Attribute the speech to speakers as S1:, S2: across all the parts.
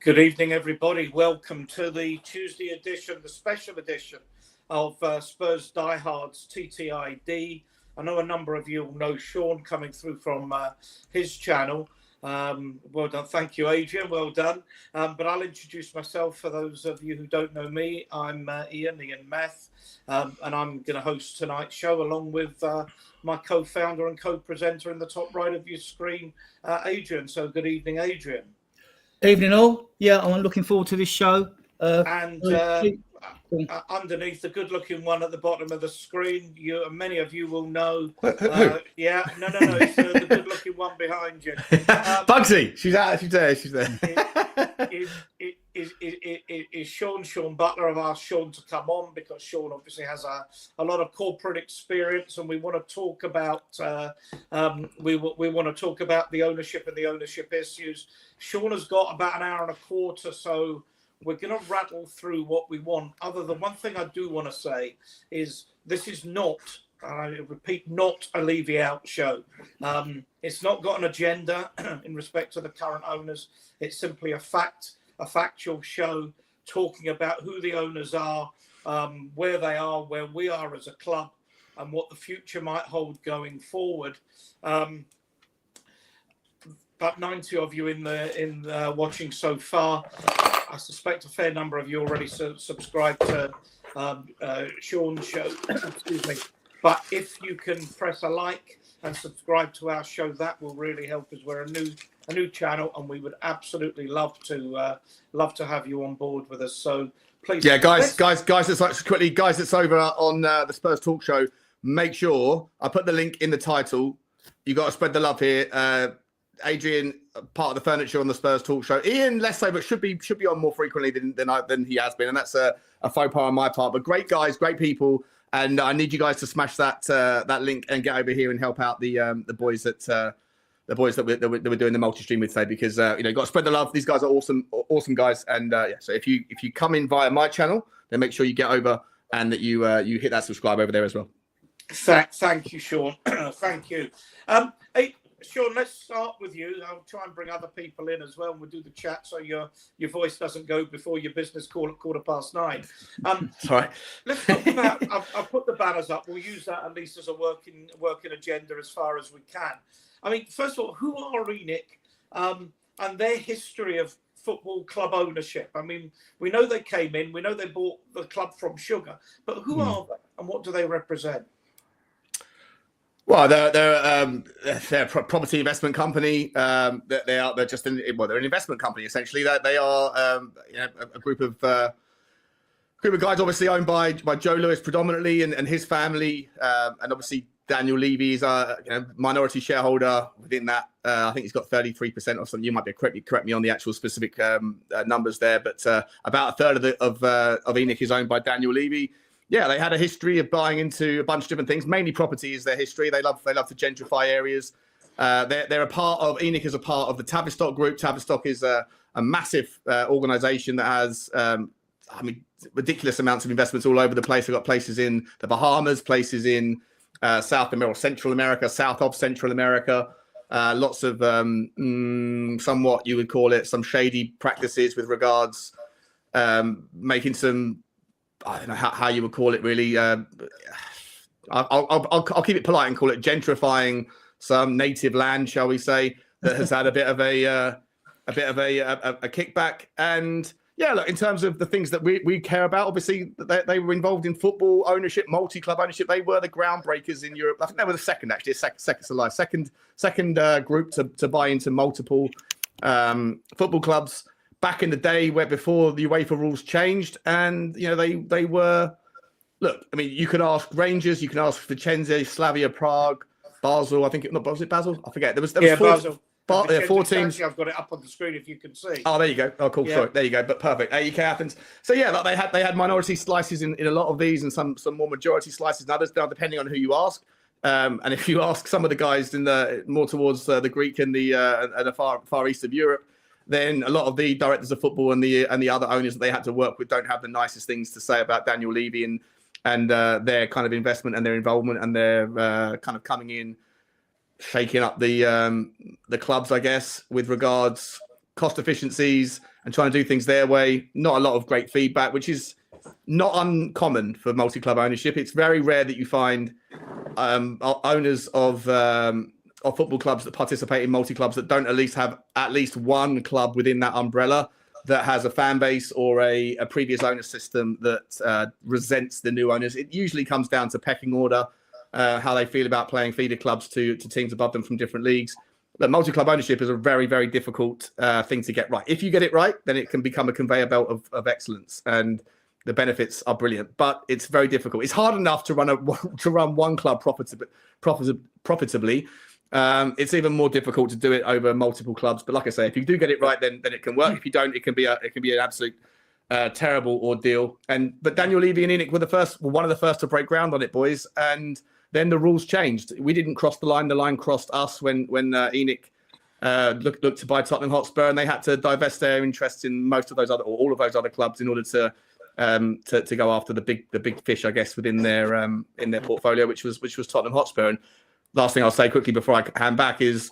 S1: Good evening, everybody. Welcome to the Tuesday edition, the special edition of Spurs Diehards TTID. I know a number of you will know Sean coming through from his channel. Well done. Thank you, Adrian. Well done. But I'll introduce myself for those of you who don't know me. I'm Ian Meth, and I'm going to host tonight's show along with my co-founder and co-presenter in the top right of your screen, Adrian. So good evening, Adrian.
S2: Evening all. Yeah, I'm looking forward to this show.
S1: Underneath the good-looking one at the bottom of the screen, many of you will know. Yeah, no, it's the good-looking one behind you.
S3: Bugsy, she's there.
S1: Is Sean Butler. I've asked Sean to come on because Sean obviously has a lot of corporate experience, and we want to talk about we want to talk about the ownership and the ownership issues. Sean has got about an hour and a quarter, so we're going to rattle through what we want. Other than one thing I do want to say is this is not, I repeat, not a Levy out show. It's not got an agenda in respect to the current owners. It's simply a factual show talking about who the owners are, where they are, where we are as a club, and what the future might hold going forward. About 90 of you in watching so far. I suspect a fair number of you already subscribed to Sean's show. Excuse me. But if you can press a like and subscribe to our show, that will really help us. We're a new channel, and we would absolutely love to have you on board with us. So please,
S3: yeah, guys, it's quickly, guys, it's over on the Spurs Talk Show. Make sure I put the link in the title. You got to spread the love here. Adrian, part of the furniture on the Spurs Talk Show. Ian, less so, but should be on more frequently than he has been, and that's a faux pas on my part. But great guys, great people, and I need you guys to smash that link and get over here and help out the boys that we're doing the multi-stream with today, because you've got to spread the love. These guys are awesome guys, and so if you come in via my channel, then make sure you get over and that you hit that subscribe over there as well.
S1: Thank you, Sean. Thank you. Hey, Sean, let's start with you. I'll try and bring other people in as well, and we'll do the chat so your voice doesn't go before your business call at 9:15.
S3: Sorry.
S1: Let's talk about. I've put the banners up. We'll use that at least as a working agenda as far as we can. I mean, first of all, who are ENIC and their history of football club ownership? I mean, we know they came in. We know they bought the club from Sugar, but who are they and what do they represent?
S3: Well, they're a property investment company. They're just they're an investment company essentially. They are a group of guys, obviously owned by Joe Lewis predominantly and his family, and obviously Daniel Levy is a minority shareholder within that. I think he's got 33% or something. You might be correct me on the actual specific numbers there, but about a third of ENIC is owned by Daniel Levy. Yeah, they had a history of buying into a bunch of different things. Mainly property is their history. They love to gentrify areas. They're a part of ENIC is a part of the Tavistock Group. Tavistock is a massive organisation that has ridiculous amounts of investments all over the place. They've got places in the Bahamas, places in South America, Central America, south of Central America. Lots of somewhat, you would call it, some shady practices with regards making some, I don't know how you would call it really. I'll keep it polite and call it gentrifying some native land, shall we say, that has had a bit of a kickback. And yeah, look, in terms of the things that we care about, obviously they were involved in football ownership, multi-club ownership. They were the groundbreakers in Europe. I think they were the second, actually, second group to buy into multiple football clubs back in the day, where before the UEFA rules changed. And they were, look, I mean, you could ask Rangers, you can ask Vicenza, Slavia Prague, Basel. I think was it Basel? I forget. There was
S1: Basel.
S3: Four teams.
S1: Actually, I've got it up on the screen if you can see.
S3: Oh, there you go. Oh, cool. Yeah. Sorry. There you go. But perfect. AEK Athens. So yeah, like they had minority slices in a lot of these, and some more majority slices in others. Now, depending on who you ask, and if you ask some of the guys in the more towards the Greek and the far east of Europe, then a lot of the directors of football and the other owners that they had to work with don't have the nicest things to say about Daniel Levy and their kind of investment and their involvement and their kind of coming in, shaking up the clubs, I guess, with regards cost efficiencies and trying to do things their way. Not a lot of great feedback, which is not uncommon for multi-club ownership. It's very rare that you find owners of football clubs that participate in multi-clubs that don't at least have at least one club within that umbrella that has a fan base or a previous owner system that resents the new owners. It usually comes down to pecking order, how they feel about playing feeder clubs to teams above them from different leagues. But multi-club ownership is a very, very difficult thing to get right. If you get it right, then it can become a conveyor belt of excellence, and the benefits are brilliant. But it's very difficult. It's hard enough to run one club profitably. It's even more difficult to do it over multiple clubs. But like I say, if you do get it right, then it can work. If you don't, it can be an absolute terrible ordeal. But Daniel Levy and ENIC were one of the first to break ground on it, boys. And then the rules changed. We didn't cross the line. The line crossed us when ENIC looked to buy Tottenham Hotspur, and they had to divest their interests in most of those other, or all of those other clubs, in order to go after the big fish, I guess, within their portfolio, which was Tottenham Hotspur. And last thing I'll say quickly before I hand back is,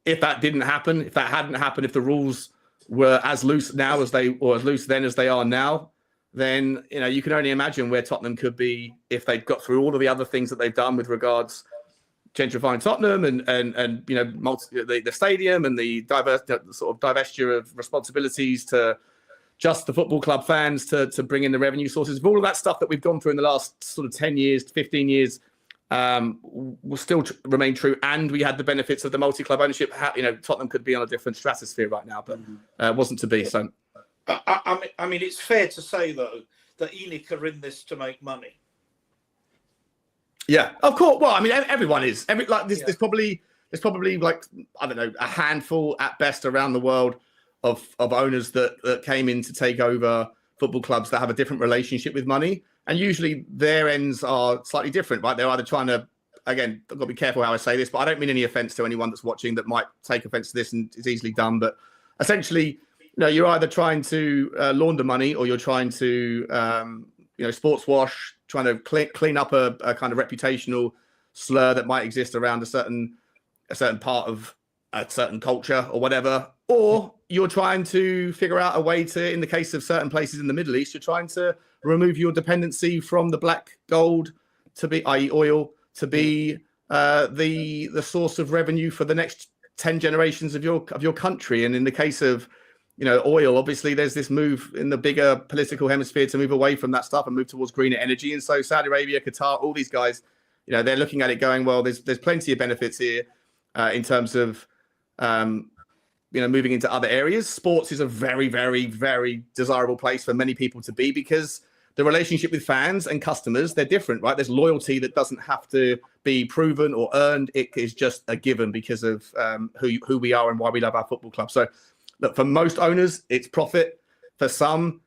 S3: if that hadn't happened, if the rules were as loose now as as loose then as they are now, then you can only imagine where Tottenham could be if they'd got through all of the other things that they've done with regards gentrifying Tottenham and the stadium and the sort of divestiture of responsibilities to just the football club fans to bring in the revenue sources. All of that stuff that we've gone through in the last sort of 10 years, 15 years will still remain true. And we had the benefits of the multi-club ownership. Tottenham could be on a different stratosphere right now, but it wasn't to be. So,
S1: I mean, it's fair to say, though, that ENIC are in this to make money.
S3: Yeah, of course. Well, I mean, everyone is. There's probably like, I don't know, a handful at best around the world of owners that came in to take over football clubs that have a different relationship with money. And usually their ends are slightly different, right? They're either trying to, again, I've got to be careful how I say this, but I don't mean any offense to anyone that's watching that might take offense to this, and it's easily done. But essentially, you're either trying to launder money, or you're trying to, sports wash, trying to clean up a kind of reputational slur that might exist around a certain part of a certain culture or whatever. Or you're trying to figure out a way to, in the case of certain places in the Middle East, you're trying to remove your dependency from the black gold, to be, i.e. oil, to be the source of revenue for the next 10 generations of your country. And in the case of oil, obviously there's this move in the bigger political hemisphere to move away from that stuff and move towards greener energy. And so Saudi Arabia, Qatar, all these guys, they're looking at it going, well, there's plenty of benefits here in terms of moving into other areas. Sports is a very, very, very desirable place for many people to be, because the relationship with fans and customers, they're different, right? There's loyalty that doesn't have to be proven or earned. It is just a given because of who we are and why we love our football club. So look, for most owners, it's profit. For some,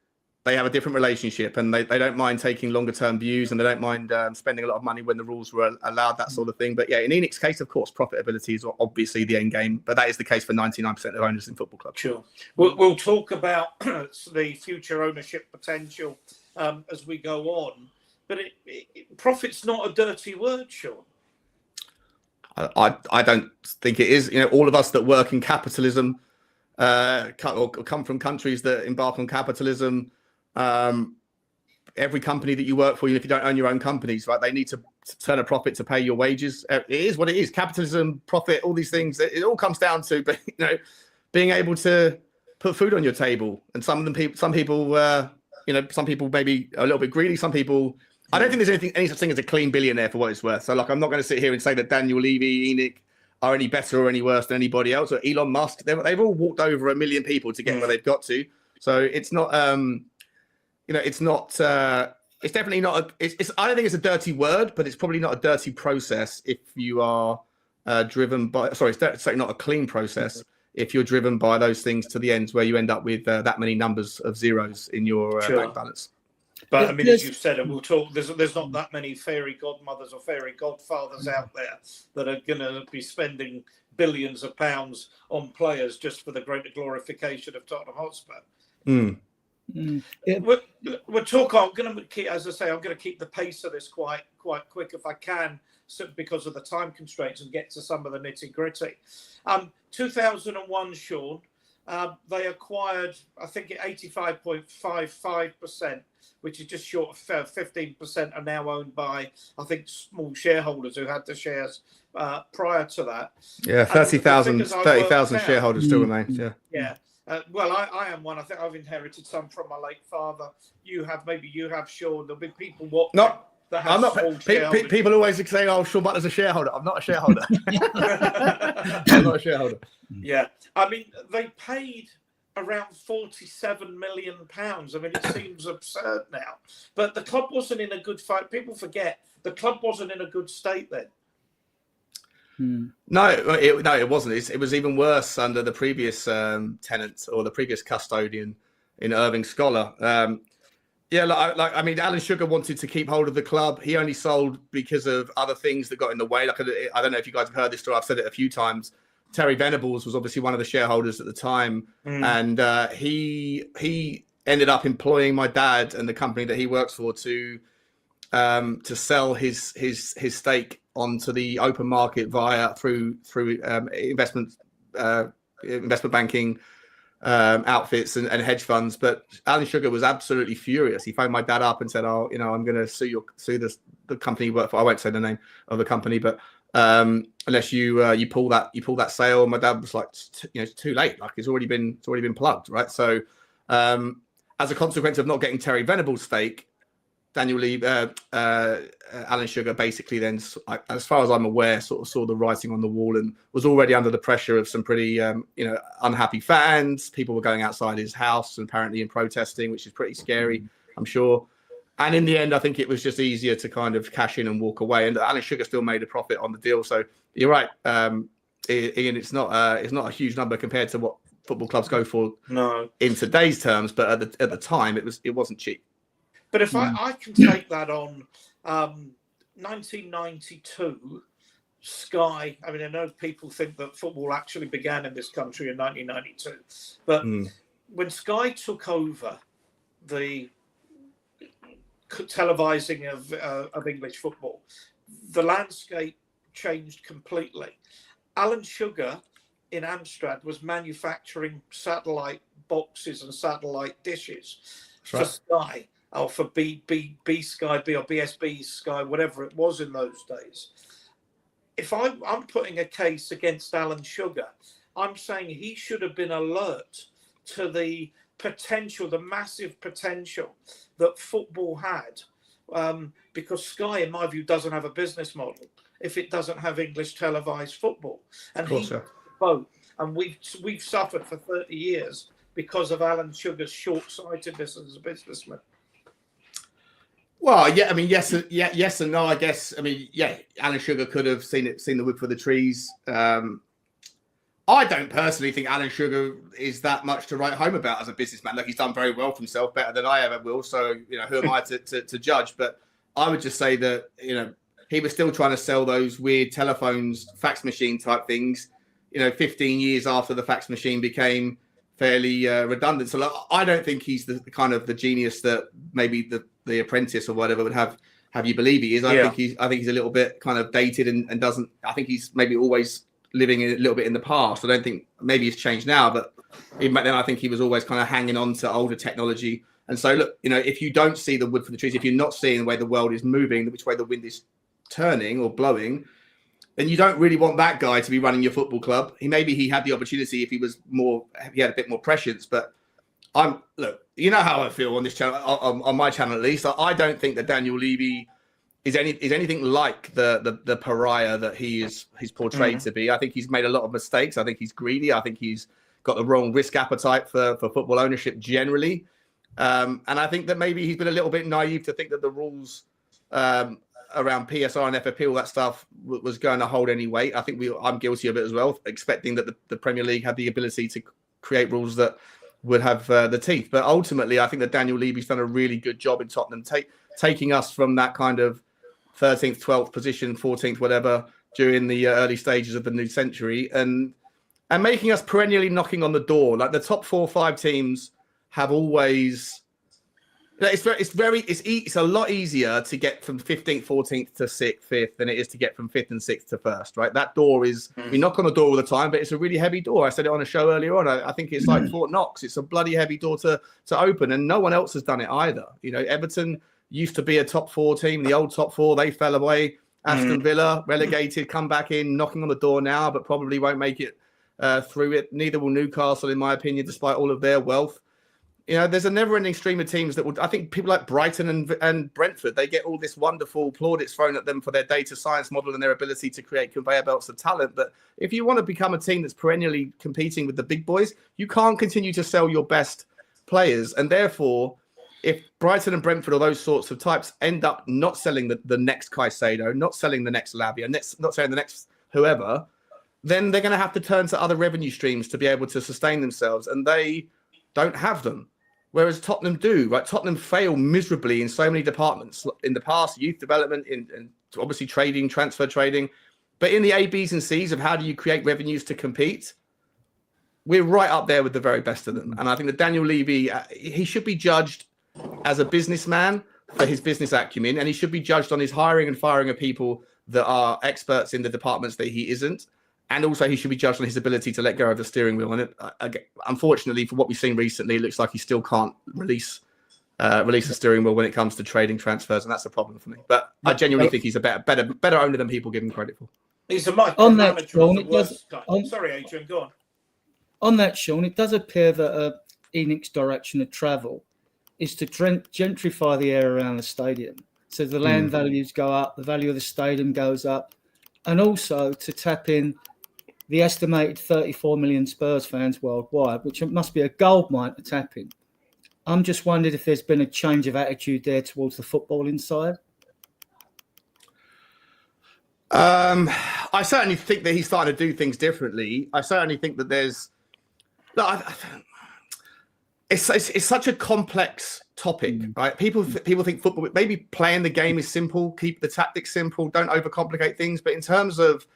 S3: they have a different relationship, and they don't mind taking longer term views, and they don't mind spending a lot of money when the rules were allowed, that sort of thing. But yeah, in ENIC's case, of course, profitability is obviously the end game, but that is the case for 99% of owners in football clubs.
S1: Sure. We'll talk about the future ownership potential as we go on, but profit's not a dirty word, Sean.
S3: I don't think it is. All of us that work in capitalism or come from countries that embark on capitalism, every company that you work for, even if you don't own your own companies, right, they need to turn a profit to pay your wages. It is what it is. Capitalism, profit, all these things, it all comes down to being able to put food on your table. And some people maybe a little bit greedy. Some people, I don't think there's any such thing as a clean billionaire, for what it's worth. So I'm not going to sit here and say that Daniel Levy, ENIC are any better or any worse than anybody else, or Elon Musk. They've all walked over 1 million people to get where they've got to. So it's not, it's definitely not, I don't think it's a dirty word, but it's probably not a dirty process if you are driven by, it's certainly not a clean process if you're driven by those things to the ends where you end up with that many numbers of zeros in your bank balance.
S1: But I mean, as you said, and we'll talk, there's not that many fairy godmothers or fairy godfathers out there that are going to be spending billions of pounds on players just for the greater glorification of Tottenham Hotspur. We'll talk. I'm going to keep, as I say, I'm going to keep the pace of this quite quick if I can, because of the time constraints, and get to some of the nitty gritty. 2001, Sean, they acquired, I think, 85.55%, which is just short of 15%, are now owned by, I think, small shareholders who had the shares prior to that.
S3: Yeah, 30,000 shareholders still remain. Yeah.
S1: Yeah. Well, I am one. I think I've inherited some from my late father. You have, Sean. There'll be people watching.
S3: No,
S1: that have
S3: I'm not.
S1: small shareholders.
S3: People always say, "Oh, Sean Butler's a shareholder." I'm not a shareholder. I'm not a shareholder.
S1: Yeah, I mean, they paid around £47 million. I mean, it seems absurd now. But the club wasn't in a good fight. People forget the club wasn't in a good state then.
S3: No, it wasn't. It was even worse under the previous tenant or the previous custodian in Irving Scholar. I mean, Alan Sugar wanted to keep hold of the club. He only sold because of other things that got in the way. Like, I don't know if you guys have heard this story. I've said it a few times. Terry Venables was obviously one of the shareholders at the time, and he ended up employing my dad and the company that he works for to sell his stake onto the open market through investment banking outfits and hedge funds. But Alan Sugar was absolutely furious. He phoned my dad up and said, "Oh, I'm going to sue the company you work for." I won't say the name of the company, but unless you pull that sale. And my dad was like, "It's too late. Like, it's already been plugged, right?" So as a consequence of not getting Terry Venables' stake, Alan Sugar basically then, as far as I'm aware, sort of saw the writing on the wall and was already under the pressure of some pretty, unhappy fans. People were going outside his house and apparently in protesting, which is pretty scary, I'm sure. And in the end, I think it was just easier to kind of cash in and walk away. And Alan Sugar still made a profit on the deal. So you're right, Ian. It's not a huge number compared to what football clubs go for in today's terms, but at the time, it wasn't cheap.
S1: But if I can take that on 1992, Sky, I mean, I know people think that football actually began in this country in 1992, but when Sky took over the televising of English football, the landscape changed completely. Alan Sugar in Amstrad was manufacturing satellite boxes and satellite dishes for Sky. Or for B Sky, B or BSB Sky, whatever it was in those days. If I'm putting a case against Alan Sugar, I'm saying he should have been alert to the potential, the massive potential that football had, because Sky, in my view, doesn't have a business model if it doesn't have English televised football. And both, and we've suffered for 30 years because of Alan Sugar's short-sightedness as a businessman.
S3: Well, yeah, I mean, yes and no, I guess. I mean, yeah, Alan Sugar could have seen the wood for the trees. I don't personally think Alan Sugar is that much to write home about as a businessman. Like, he's done very well for himself, better than I ever will. So, who am I to judge? But I would just say that, he was still trying to sell those weird telephones, fax machine type things, 15 years after the fax machine became fairly redundant. So I don't think he's the kind of the genius that maybe the Apprentice or whatever would have you believe he is. I think he's a little bit kind of dated and doesn't. I think he's maybe always living a little bit in the past. I don't think maybe it's changed now, but even back then I think he was always kind of hanging on to older technology. And so look, if you don't see the wood for the trees, if you're not seeing the way the world is moving, which way the wind is turning or blowing, then you don't really want that guy to be running your football club. He had the opportunity if he had a bit more prescience. But look, you know how I feel on this channel, on my channel at least. I don't think that Daniel Levy is anything like the pariah that he's portrayed to be. I think he's made a lot of mistakes. I think he's greedy. I think he's got the wrong risk appetite for football ownership generally. And I think that maybe he's been a little bit naive to think that the rules around PSR and FFP, all that stuff was going to hold any weight. I think I'm guilty of it as well, expecting that the Premier League had the ability to create rules that would have the teeth. But ultimately, I think that Daniel Levy's done a really good job in Tottenham, taking us from that kind of 13th, 12th position, 14th, whatever, during the early stages of the new century, and making us perennially knocking on the door. Like, the top 4 or 5 teams have always, It's a lot easier to get from 15th, 14th to 6th, 5th than it is to get from 5th and 6th to 1st, right? That door is, we knock on the door all the time, but it's a really heavy door. I said it on a show earlier on. I think it's like Fort Knox. It's a bloody heavy door to open, and no one else has done it either. You know, Everton used to be a top 4 team, the old top 4, they fell away. Aston Villa relegated, come back in, knocking on the door now, but probably won't make it through it. Neither will Newcastle, in my opinion, despite all of their wealth. You know, there's a never-ending stream of teams that would. I think people like Brighton and Brentford, they get all this wonderful plaudits thrown at them for their data science model and their ability to create conveyor belts of talent. But if you want to become a team that's perennially competing with the big boys, you can't continue to sell your best players. And therefore, if Brighton and Brentford or those sorts of types end up not selling the next Caicedo, not selling the next Lavia, not selling the next whoever, then they're going to have to turn to other revenue streams to be able to sustain themselves. And they don't have them. Whereas Tottenham do, right? Tottenham fail miserably in so many departments. In the past, youth development, in obviously trading, transfer trading. But in the A, Bs and Cs of how do you create revenues to compete, we're right up there with the very best of them. And I think that Daniel Levy, he should be judged as a businessman for his business acumen, and he should be judged on his hiring and firing of people that are experts in the departments that he isn't. And also, he should be judged on his ability to let go of the steering wheel. And unfortunately, for what we've seen recently, it looks like he still can't release the steering wheel when it comes to trading transfers, and that's a problem for me. But I genuinely think he's a better owner than people give him credit for.
S1: He's a micromanager. Sorry, Adrian, go on.
S2: On that, Sean, it does appear that ENIC's direction of travel is to gentrify the area around the stadium. So the land values go up, the value of the stadium goes up, and also to tap in the estimated 34 million Spurs fans worldwide, which must be a gold mine to tap in. I'm just wondering if there's been a change of attitude there towards the footballing side.
S3: I certainly think that he's starting to do things differently. I certainly think that there's... It's such a complex topic, right? People think football, maybe playing the game is simple, keep the tactics simple, don't overcomplicate things. But in terms of,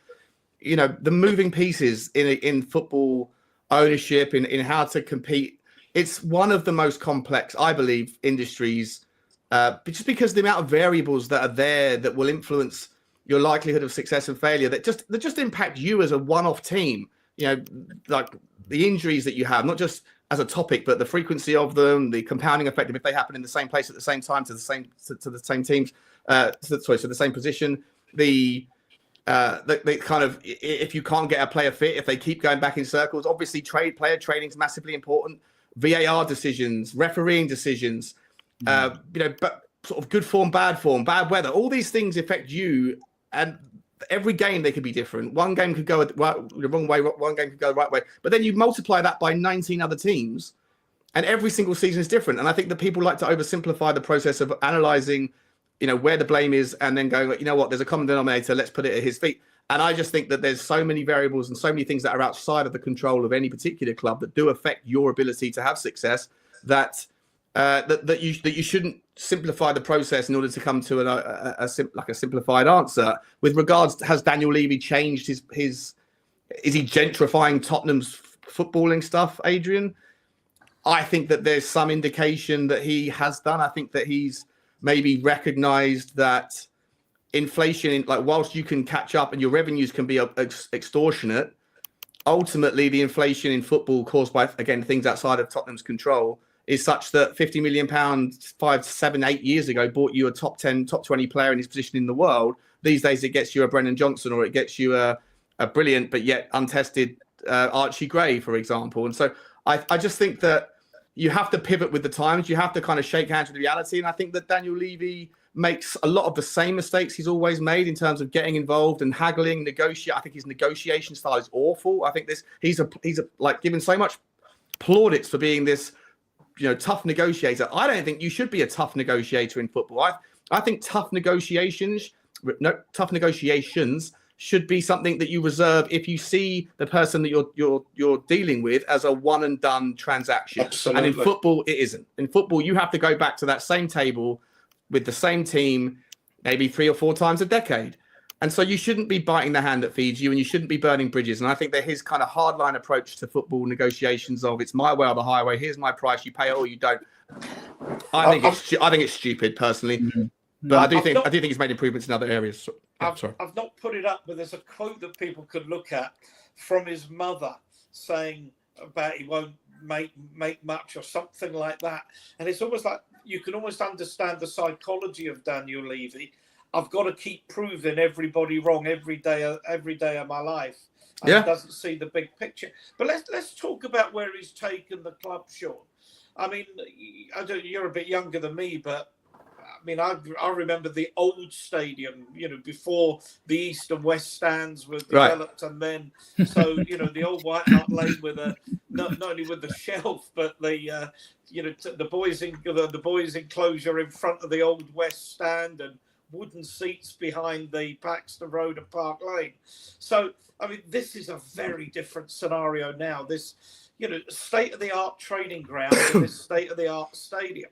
S3: you know, the moving pieces in football ownership, in how to compete, it's one of the most complex, I believe, industries, just because the amount of variables that are there that will influence your likelihood of success and failure that just impact you as a one-off team. You know, like the injuries that you have, not just as a topic, but the frequency of them, the compounding effect of if they happen in the same place at the same time to the same teams, to the same position. The kind of, if you can't get a player fit, if they keep going back in circles, obviously player training is massively important. VAR decisions, refereeing decisions, you know, but sort of good form, bad weather, all these things affect you. And every game they could be different. One game could go the wrong way, one game could go the right way. But then you multiply that by 19 other teams, and every single season is different. And I think that people like to oversimplify the process of analysing, you know, where the blame is, and then going, you know what, there's a common denominator, let's put it at his feet. And I just think that there's so many variables and so many things that are outside of the control of any particular club that do affect your ability to have success, that you shouldn't simplify the process in order to come to a simplified answer. With regards to, has Daniel Levy changed his is he gentrifying Tottenham's footballing stuff, Adrian? I think that there's some indication that he has done. I think that he's maybe recognized that inflation, like whilst you can catch up and your revenues can be extortionate, ultimately the inflation in football caused by, again, things outside of Tottenham's control is such that £50 million 5, 7, 8 years ago bought you a top 10, top 20 player in his position in the world. These days it gets you a Brennan Johnson, or it gets you a brilliant but yet untested Archie Gray, for example. And so I just think that you have to pivot with the times. You have to kind of shake hands with reality. And I think that Daniel Levy makes a lot of the same mistakes he's always made in terms of getting involved and haggling, negotiate. I think his negotiation style is awful. I think he's like given so much plaudits for being this, you know, tough negotiator. I don't think you should be a tough negotiator in football. I think tough negotiations should be something that you reserve if you see the person that you're dealing with as a one and done transaction. Absolutely. And in football, it isn't. In football, you have to go back to that same table with the same team maybe 3 or 4 times a decade. And so you shouldn't be biting the hand that feeds you, and you shouldn't be burning bridges. And I think that his kind of hardline approach to football negotiations of it's my way or the highway. Here's my price. You pay it or you don't. I think it's stupid personally, but I do think he's made improvements in other areas.
S1: I've not put it up, but there's a quote that people could look at from his mother saying about he won't make much or something like that. And it's almost like you can almost understand the psychology of Daniel Levy. I've got to keep proving everybody wrong every day of my life. And he doesn't see the big picture. But let's talk about where he's taken the club, Sean. I mean, you're a bit younger than me, but I mean, I remember the old stadium, before the east and west stands were developed, and then the old White Hart Lane with not only with the shelf, but the the boys enclosure in front of the old west stand and wooden seats behind the Paxton Road and Park Lane. So, I mean, this is a very different scenario now. This, state-of-the-art training ground and this state-of-the-art stadium.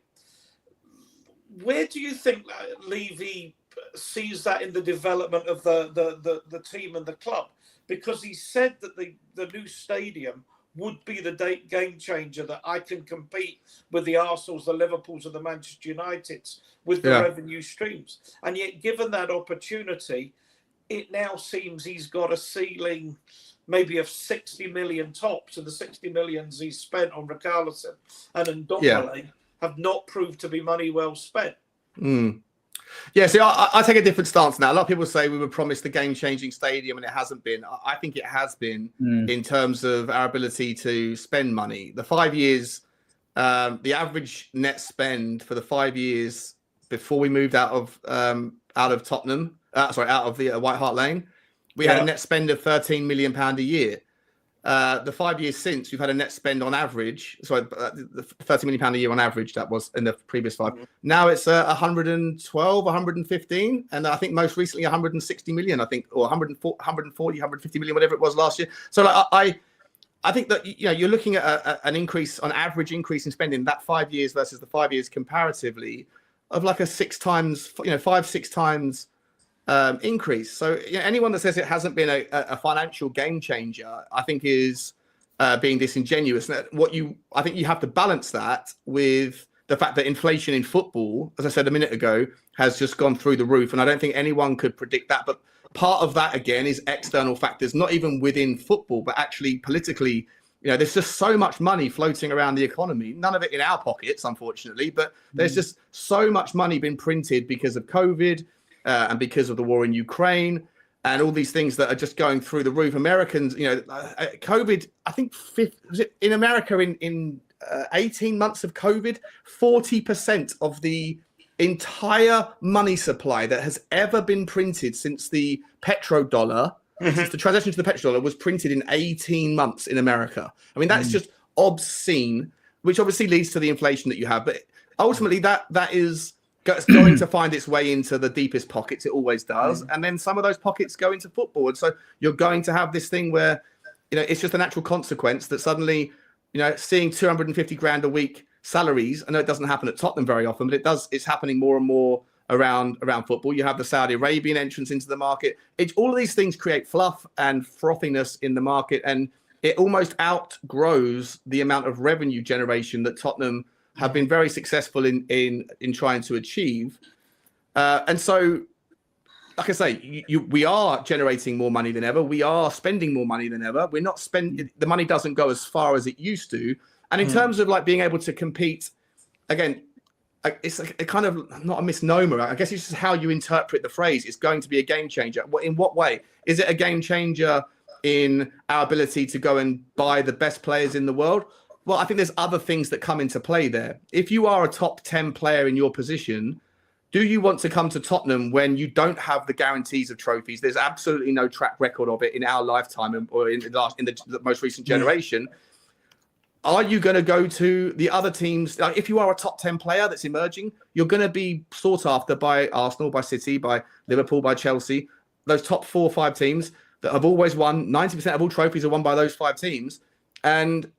S1: Where do you think Levy sees that in the development of the team and the club? Because he said that the new stadium would be the game changer, that I can compete with the Arsenals, the Liverpools and the Manchester Uniteds with the revenue streams. And yet, given that opportunity, it now seems he's got a ceiling maybe of 60 million tops, and the 60 millions he's spent on Richalison and Udogie have not proved to be money well spent.
S3: Yeah, see, I take a different stance now. A lot of people say we were promised the game-changing stadium, and it hasn't been. I think it has been in terms of our ability to spend money. The 5 years, the average net spend for the 5 years before we moved out of Tottenham, out of the White Hart Lane, we had a net spend of £13 million a year. The 5 years since, we've had a net spend on average. Sorry, £30 million a year on average. That was in the previous five. Now it's 112, 115, and I think most recently 160 million. I think, or 140, 150 million, whatever it was last year. So I think that you're looking at an increase on average increase in spending that 5 years versus the 5 years comparatively of like a 6 times, 5-6 times. Increase. So anyone that says it hasn't been a financial game changer, I think is being disingenuous. And I think you have to balance that with the fact that inflation in football, as I said a minute ago, has just gone through the roof. And I don't think anyone could predict that. But part of that, again, is external factors, not even within football, but actually politically. There's just so much money floating around the economy, none of it in our pockets, unfortunately, but there's just so much money been printed because of COVID, and because of the war in Ukraine and all these things that are just going through the roof. Americans, COVID, I think was it in America in 18 months of COVID, 40% of the entire money supply that has ever been printed since the petrodollar, since the transition to the petrodollar, was printed in 18 months in America. I mean, that's just obscene, which obviously leads to the inflation that you have. But ultimately, that is going to find its way into the deepest pockets. It always does. And then some of those pockets go into football. And so you're going to have this thing where, it's just a natural consequence that suddenly, seeing 250 grand a week salaries. I know it doesn't happen at Tottenham very often, but it's happening more and more around football. You have the Saudi Arabian entrance into the market. All of these things create fluff and frothiness in the market. And it almost outgrows the amount of revenue generation that Tottenham have been very successful in trying to achieve. And so, like I say, we are generating more money than ever. We are spending more money than ever. We're not spending, the money doesn't go as far as it used to. And in terms of like being able to compete, again, it's a kind of not a misnomer. I guess it's just how you interpret the phrase. It's going to be a game changer. In what way? Is it a game changer in our ability to go and buy the best players in the world? Well, I think there's other things that come into play there. If you are a top 10 player in your position, do you want to come to Tottenham when you don't have the guarantees of trophies? There's absolutely no track record of it in our lifetime or in the most recent generation. Are you going to go to the other teams? Like if you are a top 10 player that's emerging, you're going to be sought after by Arsenal, by City, by Liverpool, by Chelsea. Those top 4 or 5 teams that have always won. 90% of all trophies are won by those 5 teams. And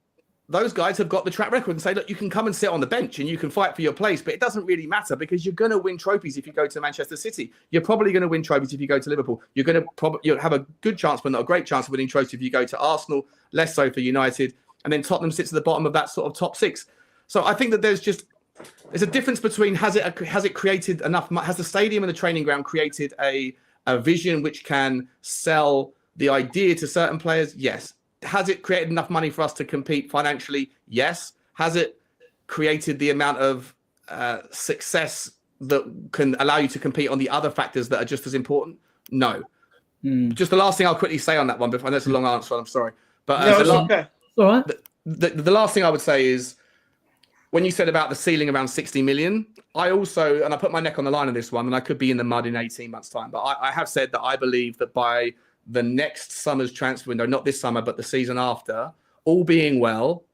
S3: those guys have got the track record and say, look, you can come and sit on the bench and you can fight for your place, but it doesn't really matter because you're going to win trophies if you go to Manchester City. You're probably going to win trophies if you go to Liverpool. You're going to you'll have a good chance, but not a great chance of winning trophies if you go to Arsenal, less so for United. And then Tottenham sits at the bottom of that sort of top 6. So I think that there's a difference between has it created enough, has the stadium and the training ground created a vision which can sell the idea to certain players? Yes. Has it created enough money for us to compete financially? Yes. Has it created the amount of success that can allow you to compete on the other factors that are just as important? No. Just the last thing I'll quickly say on that one, before I know it's a long answer, I'm sorry. But
S1: no, it's okay.
S2: All right.
S3: The last thing I would say is, when you said about the ceiling around 60 million, I also, and I put my neck on the line on this one, and I could be in the mud in 18 months' time, but I have said that I believe that by the next summer's transfer window, not this summer, but the season after, all being well,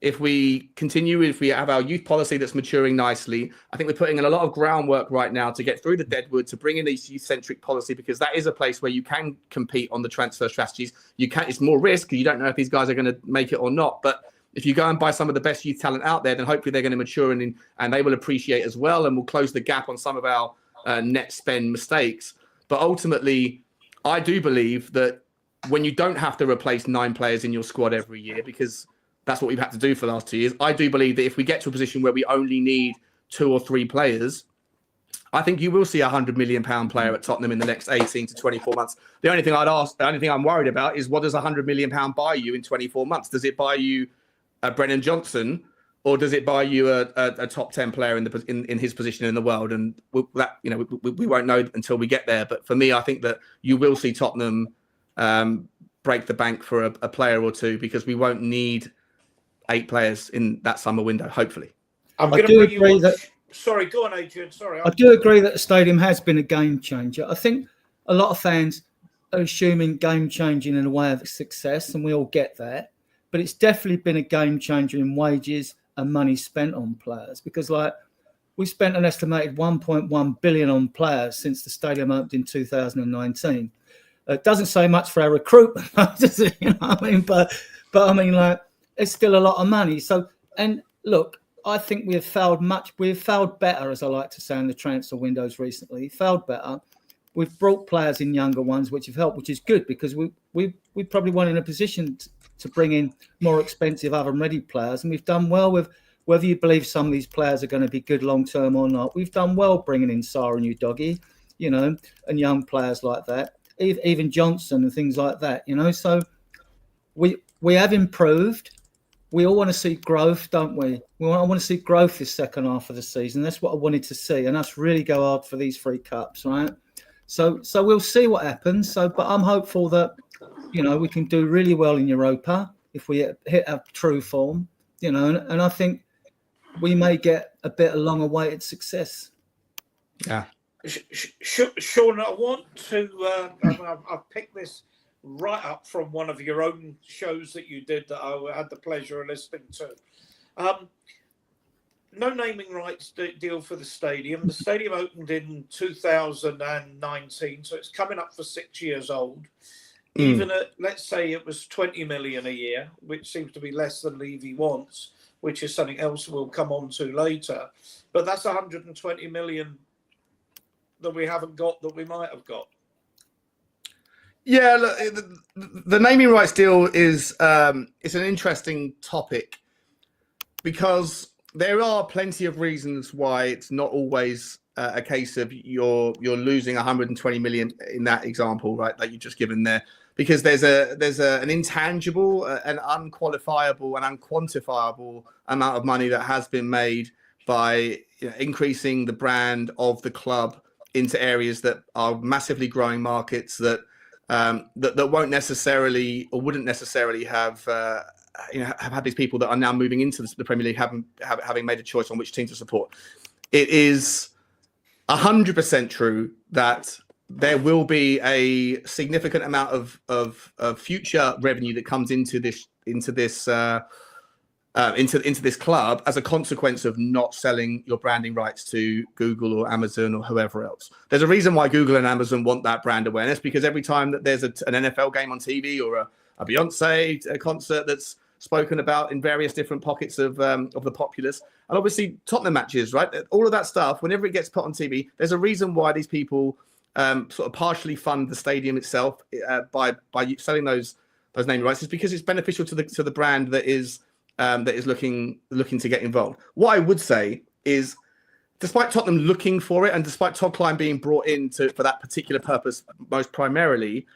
S3: if we have our youth policy that's maturing nicely, I think we're putting in a lot of groundwork right now to get through the deadwood, to bring in these youth-centric policy, because that is a place where you can compete on the transfer strategies. It's more risk. You don't know if these guys are going to make it or not. But if you go and buy some of the best youth talent out there, then hopefully they're going to mature and they will appreciate as well, and we'll close the gap on some of our net spend mistakes. But ultimately, I do believe that when you don't have to replace 9 players in your squad every year, because that's what we've had to do for the last 2 years, I do believe that if we get to a position where we only need 2 or 3 players, I think you will see a £100 million player at Tottenham in the next 18 to 24 months. The only thing I'm worried about is, what does a £100 million buy you in 24 months? Does it buy you a Brennan Johnson, or does it buy you a top 10 player in his position in the world? And we won't know until we get there. But for me, I think that you will see Tottenham break the bank for a player or 2, because we won't need 8 players in that summer window, hopefully.
S1: I'm going to bring you on. Sorry, go on, Adrian. Sorry.
S2: I do agree that the stadium has been a game changer. I think a lot of fans are assuming game changing in a way of success, and we all get that. But it's definitely been a game changer in wages and money spent on players, because we spent an estimated 1.1 billion on players since the stadium opened in 2019. It doesn't say much for our recruitment, does it? You know what I mean? But I mean, it's still a lot of money. So, and look, I think we've failed better, as I like to say, in the transfer windows recently. Failed better. We've brought players in, younger ones, which have helped, which is good, because we probably weren't in a position to bring in more expensive oven-ready players. And we've done well with, whether you believe some of these players are going to be good long-term or not, we've done well bringing in Sarr and Udogie, and young players like that, even Johnson and things like that, So we have improved. We all want to see growth, don't we? I want to see growth this second half of the season. That's what I wanted to see, and us really go hard for these 3 cups, right? So we'll see what happens. But I'm hopeful that, we can do really well in Europa if we hit our true form, and I think we may get a bit of long-awaited success.
S3: Yeah.
S1: Sean, I want to, I've picked this right up from one of your own shows that you did that I had the pleasure of listening to. No naming rights deal for the stadium. The stadium opened in 2019, so it's coming up for 6 years old. Even at, let's say it was 20 million a year, which seems to be less than Levy wants, which is something else we'll come on to later. But that's 120 million that we haven't got, that we might have got.
S3: Yeah, look, the naming rights deal is it's an interesting topic, because there are plenty of reasons why it's not always a case of you're losing 120 million in that example, right? That you've just given there, because there's an intangible, an unqualifiable, and unquantifiable amount of money that has been made by increasing the brand of the club into areas that are massively growing markets that won't necessarily or wouldn't necessarily have had these people that are now moving into the Premier League having made a choice on which team to support. It is 100% true that there will be a significant amount of future revenue that comes into this club as a consequence of not selling your branding rights to Google or Amazon or whoever else. There's a reason why Google and Amazon want that brand awareness, because every time that there's an NFL game on TV or a Beyonce concert spoken about in various different pockets of the populace. And obviously Tottenham matches, right? All of that stuff, whenever it gets put on TV, there's a reason why these people sort of partially fund the stadium itself by selling those naming rights. Is because it's beneficial to the brand that is looking to get involved. What I would say is, despite Tottenham looking for it, and despite Todd Klein being brought in for that particular purpose most primarily,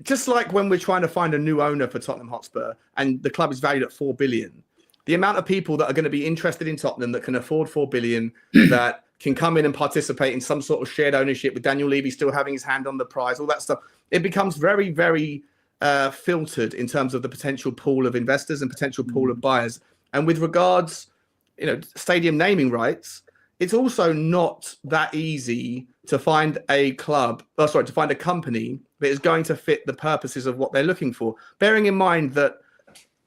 S3: just like when we're trying to find a new owner for Tottenham Hotspur and the club is valued at 4 billion, the amount of people that are going to be interested in Tottenham that can afford 4 billion, that can come in and participate in some sort of shared ownership with Daniel Levy still having his hand on the prize, all that stuff, it becomes very, very filtered in terms of the potential pool of investors and potential pool of buyers. And with regards, stadium naming rights, it's also not that easy to find a company that is going to fit the purposes of what they're looking for. Bearing in mind that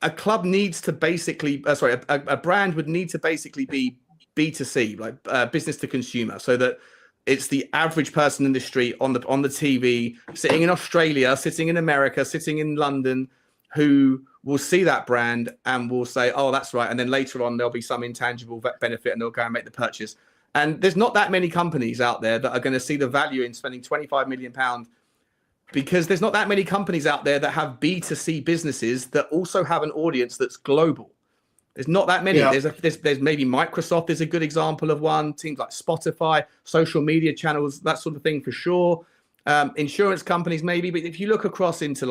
S3: a club needs to basically, a brand would need to basically be B2C, like business to consumer, so that it's the average person in the street on the TV, sitting in Australia, sitting in America, sitting in London, who will see that brand and will say, oh, that's right. And then later on, there'll be some intangible benefit and they'll go and make the purchase. And there's not that many companies out there that are going to see the value in spending £25 million, because there's not that many companies out there that have B2C businesses that also have an audience that's global. There's not that many. Yeah. There's maybe Microsoft is a good example of one. Teams like Spotify, social media channels, that sort of thing for sure. Insurance companies maybe, but if you look across into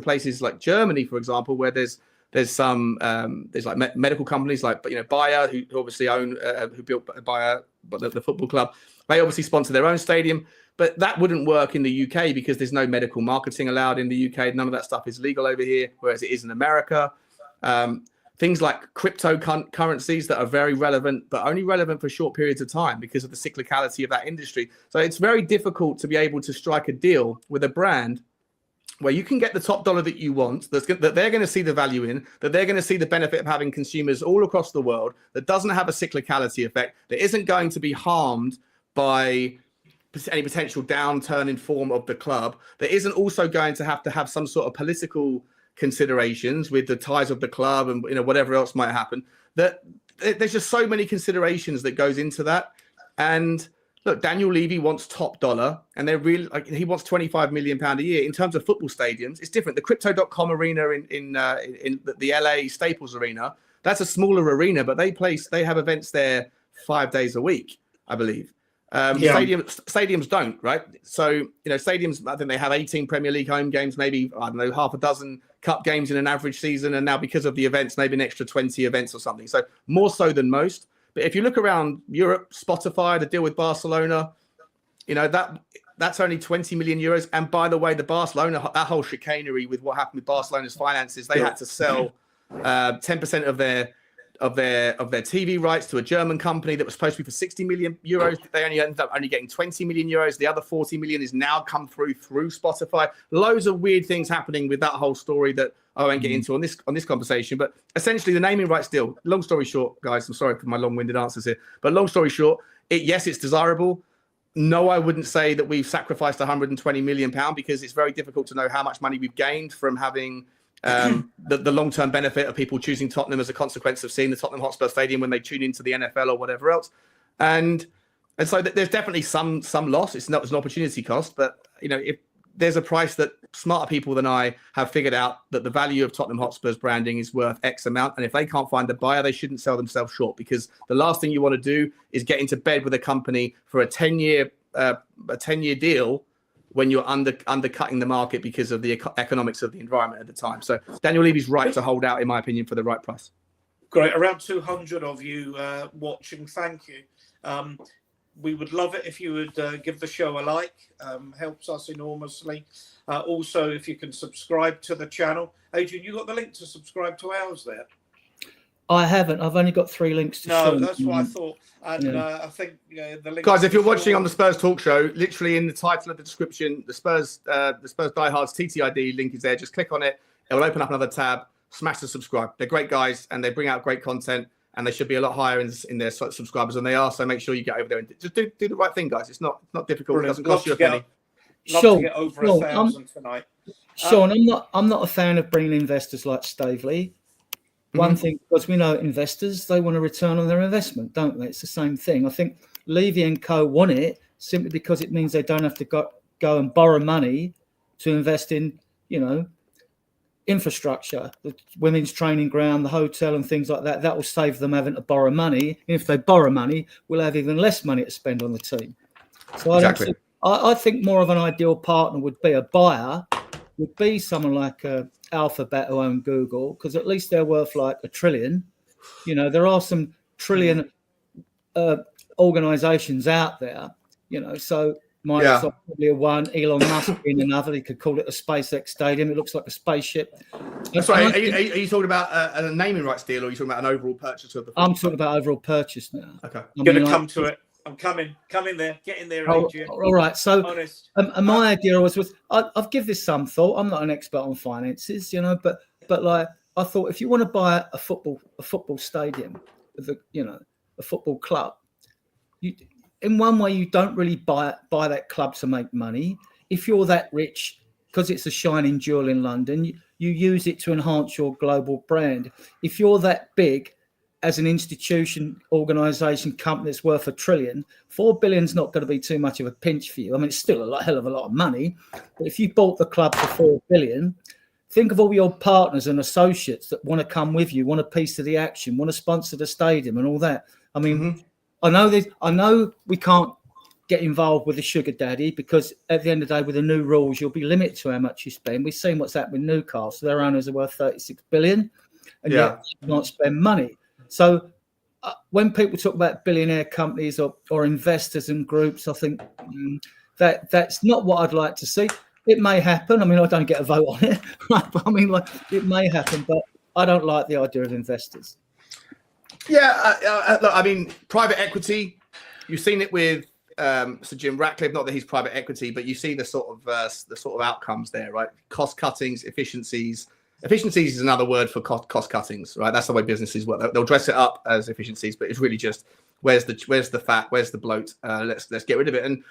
S3: places like Germany, for example, where there's some like medical companies like Bayer, who obviously own who built Bayer, the football club. They obviously sponsor their own stadium, but that wouldn't work in the UK because there's no medical marketing allowed in the UK. None of that stuff is legal over here, whereas it is in America. Things like cryptocurrencies that are very relevant, but only relevant for short periods of time because of the cyclicality of that industry. So it's very difficult to be able to strike a deal with a brand where you can get the top dollar that you want, that they're going to see the value in, that they're going to see the benefit of having consumers all across the world, that doesn't have a cyclicality effect, that isn't going to be harmed by any potential downturn in form of the club, that isn't also going to have some sort of political considerations with the ties of the club and whatever else might happen. That there's just so many considerations that goes into that. And look, Daniel Levy wants top dollar, and they're really he wants £25 million a year. In terms of football stadiums, it's different. The Crypto.com arena in the LA Staples Arena, that's a smaller arena, but they have events there 5 days a week, I believe. Stadiums don't, right? So stadiums, I think they have 18 Premier League home games, maybe half a dozen cup games in an average season, and now because of the events, maybe an extra 20 events or something. So more so than most. But if you look around Europe, Spotify, the deal with Barcelona, that's only 20 million euros. And by the way, the Barcelona, that whole chicanery with what happened with Barcelona's finances, they had to sell 10% of their TV rights to a German company that was supposed to be for 60 million euros. They only ended up getting 20 million euros. The other 40 million is now come through Spotify. Loads of weird things happening with that whole story that I won't get into on this conversation. But essentially, the naming rights deal. Long story short, guys, I'm sorry for my long-winded answers here. But long story short, yes, it's desirable. No, I wouldn't say that we've sacrificed £120 million because it's very difficult to know how much money we've gained from having the long-term benefit of people choosing Tottenham as a consequence of seeing the Tottenham Hotspur Stadium when they tune into the NFL or whatever else. And so there's definitely some loss. It's not an opportunity cost, but if there's a price that smarter people than I have figured out that the value of Tottenham Hotspur's branding is worth X amount. And if they can't find a buyer, they shouldn't sell themselves short, because the last thing you want to do is get into bed with a company for a 10-year deal when you're undercutting the market because of the economics of the environment at the time. So Daniel Levy's right to hold out, in my opinion, for the right price.
S1: Great. Around 200 of you watching. Thank you. We would love it if you would give the show a like. Helps us enormously. Also, if you can subscribe to the channel. Adrian, you got the link to subscribe to ours there?
S2: I haven't. I've only got 3 links to show.
S1: No, that's what I thought. And I think the link.
S3: Guys, if you're watching on the Spurs Talk Show, literally in the title of the description, the Spurs Diehards TTID link is there. Just click on it. It will open up another tab. Smash the subscribe. They're great guys, and they bring out great content, and they should be a lot higher in their subscribers than they are. So make sure you get over there and just do the right thing, guys. It's not difficult.
S1: Brilliant.
S3: It doesn't cost you a penny.
S1: Love to get over 1,000 tonight.
S2: Sean, I'm not a fan of bringing investors like Staveley. One thing, because we know investors, they want a return on their investment, don't they? It's the same thing. I think Levy and Co want it simply because it means they don't have to go and borrow money to invest in, infrastructure, the women's training ground, the hotel and things like that. That will save them having to borrow money. And if they borrow money, we'll have even less money to spend on the team. So I think more of an ideal partner would be a buyer, would be someone like Alphabet who own Google, because at least they're worth like $1 trillion. There are some trillion organizations out there, so Microsoft probably a one, Elon Musk being another. He could call it a SpaceX stadium. It looks like a spaceship.
S3: That's right. Are you talking about a naming rights deal, or are you talking about an overall purchase of the?
S2: I'm talking about overall purchase now.
S3: Okay,
S1: I'm going to come to it. I'm coming. Come in there. Get in there, Adrian.
S2: All right. So,
S1: honest.
S2: My idea was I've given this some thought. I'm not an expert on finances, but like I thought, if you want to buy a football stadium with a football club, in one way, you don't really buy that club to make money. If you're that rich, because it's a shining jewel in London, you use it to enhance your global brand. If you're that big as an institution, organisation, company that's worth $1 trillion, $4 billion is not going to be too much of a pinch for you. I mean, it's still hell of a lot of money. But if you bought the club for $4 billion, think of all your partners and associates that want to come with you, want a piece of the action, want to sponsor the stadium and all that. I mean, I know we can't get involved with the sugar daddy, because at the end of the day, with the new rules, you'll be limited to how much you spend. We've seen what's happened with Newcastle. Their owners are worth $36 billion, and yet you can't spend money. So when people talk about billionaire companies or investors and groups, I think that's not what I'd like to see. It may happen. I mean, I don't get a vote on it. It may happen, but I don't like the idea of investors.
S3: Yeah, look, I mean, private equity. You've seen it with Sir Jim Ratcliffe. Not that he's private equity, but you see the sort of outcomes there, right? Cost cuttings, efficiencies. Efficiencies is another word for cost cuttings, right? That's the way businesses work. They'll dress it up as efficiencies, but it's really just where's the fat, where's the bloat? Let's get rid of it. And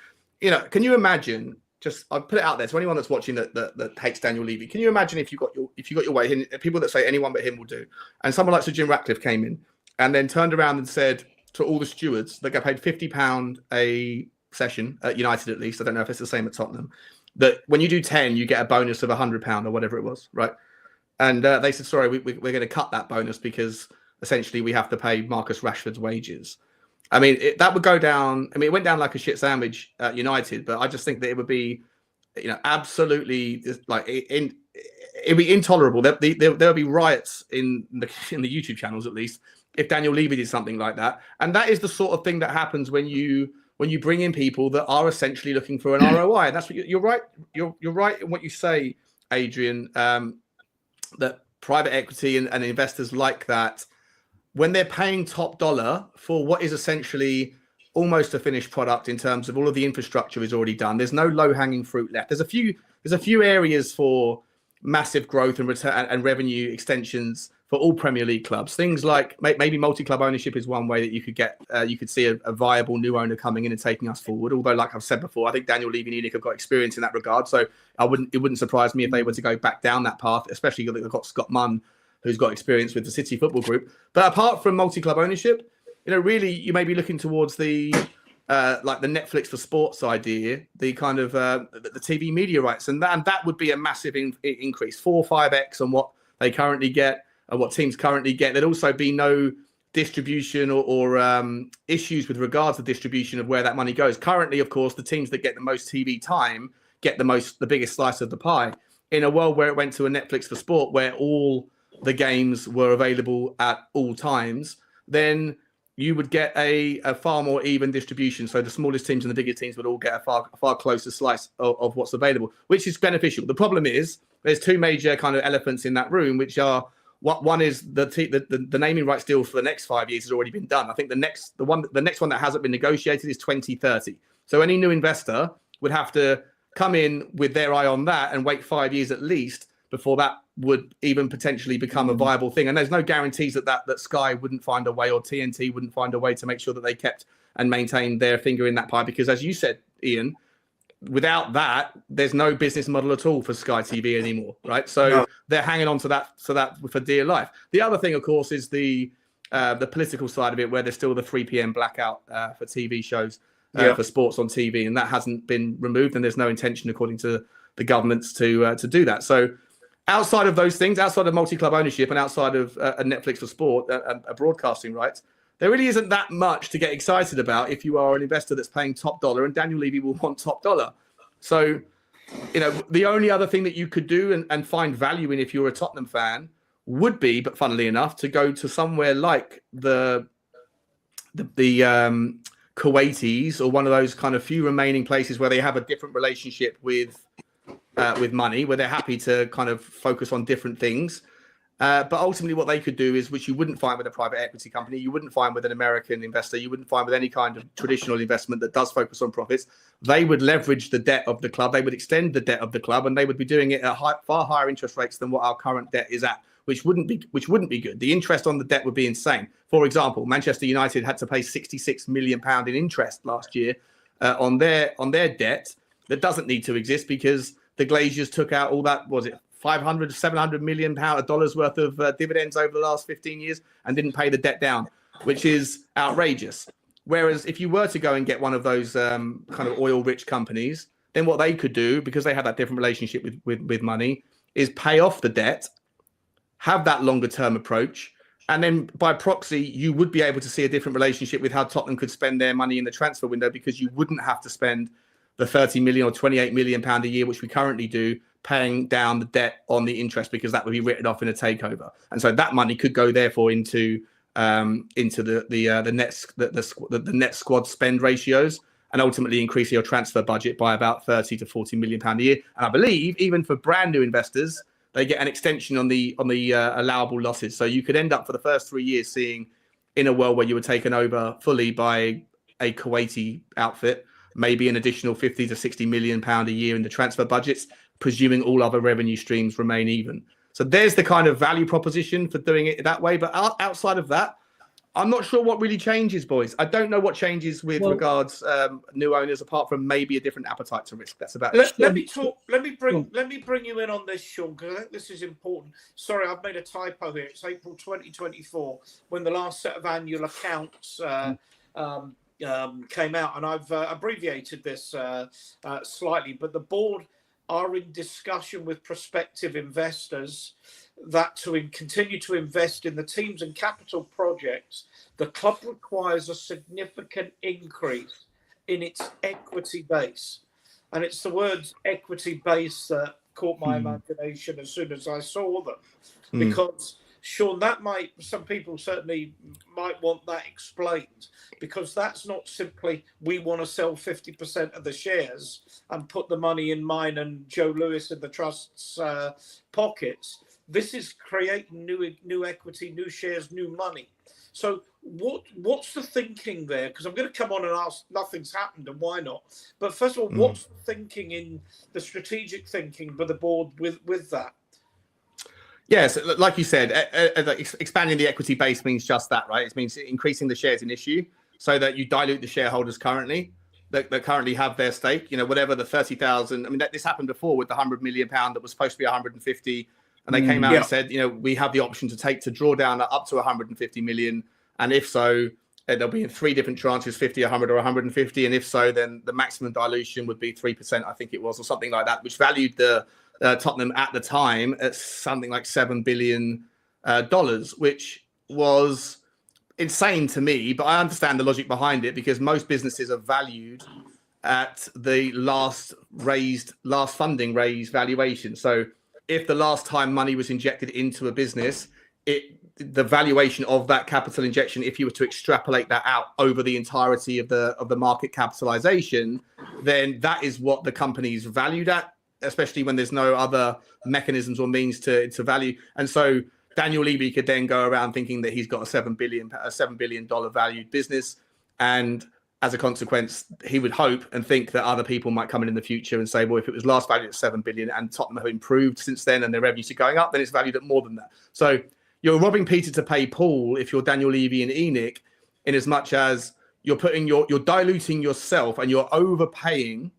S3: can you imagine? Just I'll put it out there to anyone that's watching that hates Daniel Levy. Can you imagine if you got your way? People that say anyone but him will do, and someone like Sir Jim Ratcliffe came in and then turned around and said to all the stewards, they get paid £50 a session at United, at least. I don't know if it's the same at Tottenham. That when you do 10, you get a bonus of £100 or whatever it was, right? And they said, sorry, we're going to cut that bonus because essentially we have to pay Marcus Rashford's wages. I mean, that would go down. I mean, it went down like a shit sandwich at United, but I just think that it would be, absolutely like it'd be intolerable. There'll be riots in the YouTube channels, at least, if Daniel Levy did something like that. And that is the sort of thing that happens when you bring in people that are essentially looking for an ROI. And that's what you're right. You're right in what you say, Adrian. That private equity and investors like that, when they're paying top dollar for what is essentially almost a finished product in terms of all of the infrastructure is already done. There's no low-hanging fruit left. There's a few areas for massive growth and return and revenue extensions for all Premier League clubs. Things like maybe multi-club ownership is one way that you could get. You could see a viable new owner coming in and taking us forward. Although, like I've said before, I think Daniel Levy and ENIC have got experience in that regard. So it wouldn't surprise me if they were to go back down that path. Especially they've got Scott Munn, who's got experience with the City Football Group. But apart from multi-club ownership, really you may be looking towards the like the Netflix for sports idea, the kind of the TV media rights, and that would be a massive increase, 4 or 5x on what they currently get and what teams currently get. There'd also be no distribution or issues with regards to distribution of where that money goes. Currently, of course, the teams that get the most TV time get the biggest slice of the pie. In a world where it went to a Netflix for sport, where all the games were available at all times, then you would get a far more even distribution. So the smallest teams and the bigger teams would all get a far closer slice of what's available, which is beneficial. The problem is there's two major kind of elephants in that room, which are one is the naming rights deal for the next 5 years has already been done. I think the next one that hasn't been negotiated is 2030. So any new investor would have to come in with their eye on that and wait 5 years at least before that would even potentially become a viable thing. And there's no guarantees that Sky wouldn't find a way, or TNT wouldn't find a way to make sure that they kept and maintained their finger in that pie. Because as you said, Ian, without that, there's no business model at all for Sky TV anymore, right? So they're hanging on to that for dear life. The other thing, of course, is the political side of it, where there's still the 3 p.m. blackout for TV shows, for sports on TV, and that hasn't been removed, and there's no intention, according to the governments, to do that. So outside of those things, outside of multi-club ownership and outside of a Netflix for sport, broadcasting rights, there really isn't that much to get excited about if you are an investor that's paying top dollar, and Daniel Levy will want top dollar. So, the only other thing that you could do and find value in if you're a Tottenham fan would be, but funnily enough, to go to somewhere like the Kuwaitis, or one of those kind of few remaining places where they have a different relationship with money, where they're happy to kind of focus on different things. But ultimately what they could do is, which you wouldn't find with a private equity company, you wouldn't find with an American investor, you wouldn't find with any kind of traditional investment that does focus on profits. They would leverage the debt of the club. They would extend the debt of the club, and they would be doing it at far higher interest rates than what our current debt is at, which wouldn't be good. The interest on the debt would be insane. For example, Manchester United had to pay £66 million in interest last year on their debt that doesn't need to exist, because the Glazers took out all that, was it 500, $700 million dollars worth of dividends over the last 15 years and didn't pay the debt down, which is outrageous. Whereas if you were to go and get one of those kind of oil-rich companies, then what they could do, because they have that different relationship with money, is pay off the debt, have that longer-term approach, and then by proxy, you would be able to see a different relationship with how Tottenham could spend their money in the transfer window, because you wouldn't have to spend the 30 million or 28 million pound a year, which we currently do, paying down the debt on the interest, because that would be written off in a takeover. And so that money could go therefore into the net squad spend ratios, and ultimately increase your transfer budget by about 30 to 40 million pound a year. And I believe even for brand new investors, they get an extension on the allowable losses. So you could end up for the first 3 years seeing, in a world where you were taken over fully by a Kuwaiti outfit, maybe an additional 50 to 60 million pound a year in the transfer budgets, presuming all other revenue streams remain even. So there's the kind of value proposition for doing it that way. But outside of that, I'm not sure what really changes, boys. I don't know what changes with regards new owners, apart from maybe a different appetite to risk. That's about it.
S1: Let me bring you in on this, Sean, because I think this is important. Sorry, I've made a typo here. It's April 2024 when the last set of annual accounts came out, and I've abbreviated this slightly. But the board are in discussion with prospective investors that to continue to invest in the teams and capital projects, the club requires a significant increase in its equity base. And it's the words equity base that caught my imagination as soon as I saw them. Because, Sean, some people certainly might want that explained, because that's not simply we want to sell 50% of the shares and put the money in mine and Joe Lewis in the trust's pockets. This is creating new equity, new shares, new money. So what's the thinking there? Because I'm going to come on and ask, nothing's happened, and why not? But first of all, what's the thinking in the strategic thinking by the board with that?
S3: Yes, like you said, expanding the equity base means just that, right? It means increasing the shares in issue so that you dilute the shareholders that currently have their stake. Whatever the 30,000. I mean, this happened before with the £100 million that was supposed to be 150, and they came out and said, we have the option to draw down up to 150 million, and if so, there'll be in 3 different tranches, 50, 100, or 150, and if so, then the maximum dilution would be 3%, I think it was, or something like that, which valued the Tottenham at the time at something like $7 billion, which was insane to me. But I understand the logic behind it, because most businesses are valued at the last funding raise valuation. So if the last time money was injected into a business, the valuation of that capital injection, if you were to extrapolate that out over the entirety of the market capitalization, then that is what the company's valued at, especially when there's no other mechanisms or means to value. And so Daniel Levy could then go around thinking that he's got a $7 billion valued business. And as a consequence, he would hope and think that other people might come in the future and say, well, if it was last valued at $7 billion and Tottenham have improved since then and their revenues are going up, then it's valued at more than that. So you're robbing Peter to pay Paul if you're Daniel Levy and ENIC, in as much as you're diluting yourself and you're overpaying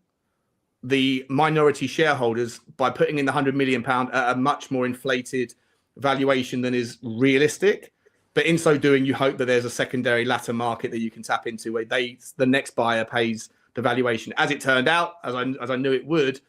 S3: the minority shareholders by putting in the £100 million at a much more inflated valuation than is realistic. But in so doing, you hope that there's a secondary latter market that you can tap into where the next buyer pays the valuation. As it turned out, as I knew it would,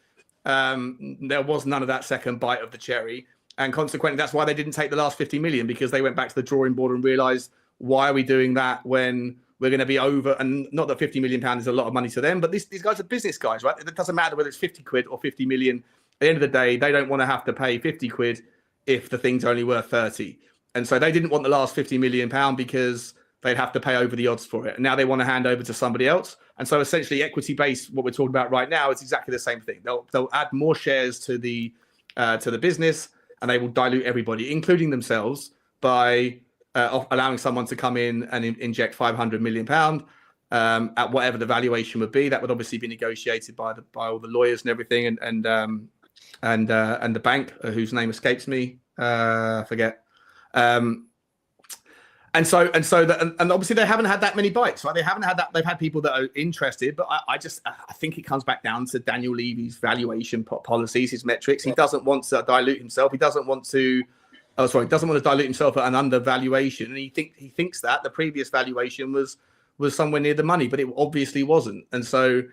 S3: there was none of that second bite of the cherry. And consequently, that's why they didn't take the last 50 million, because they went back to the drawing board and realized, why are we doing that when we're going to be over? And not that 50 million pounds is a lot of money to them, but these guys are business guys, right? It doesn't matter whether it's 50 quid or 50 million. At the end of the day, they don't want to have to pay 50 quid if the thing's only worth 30. And so they didn't want the last 50 million pound because they'd have to pay over the odds for it. And now they want to hand over to somebody else. And so essentially equity based, what we're talking about right now, is exactly the same thing. They'll add more shares to the business, and they will dilute everybody, including themselves, by allowing someone to come in and inject £500 million at whatever the valuation would be. That would obviously be negotiated by all the lawyers and everything, and the bank, whose name escapes me, forget. And obviously they haven't had that many bites, right? They haven't had that. They've had people that are interested, but I think it comes back down to Daniel Levy's valuation policies, his metrics. He doesn't want to dilute himself. He doesn't want to dilute himself at an undervaluation. And he thinks that the previous valuation was somewhere near the money, but it obviously wasn't. And so,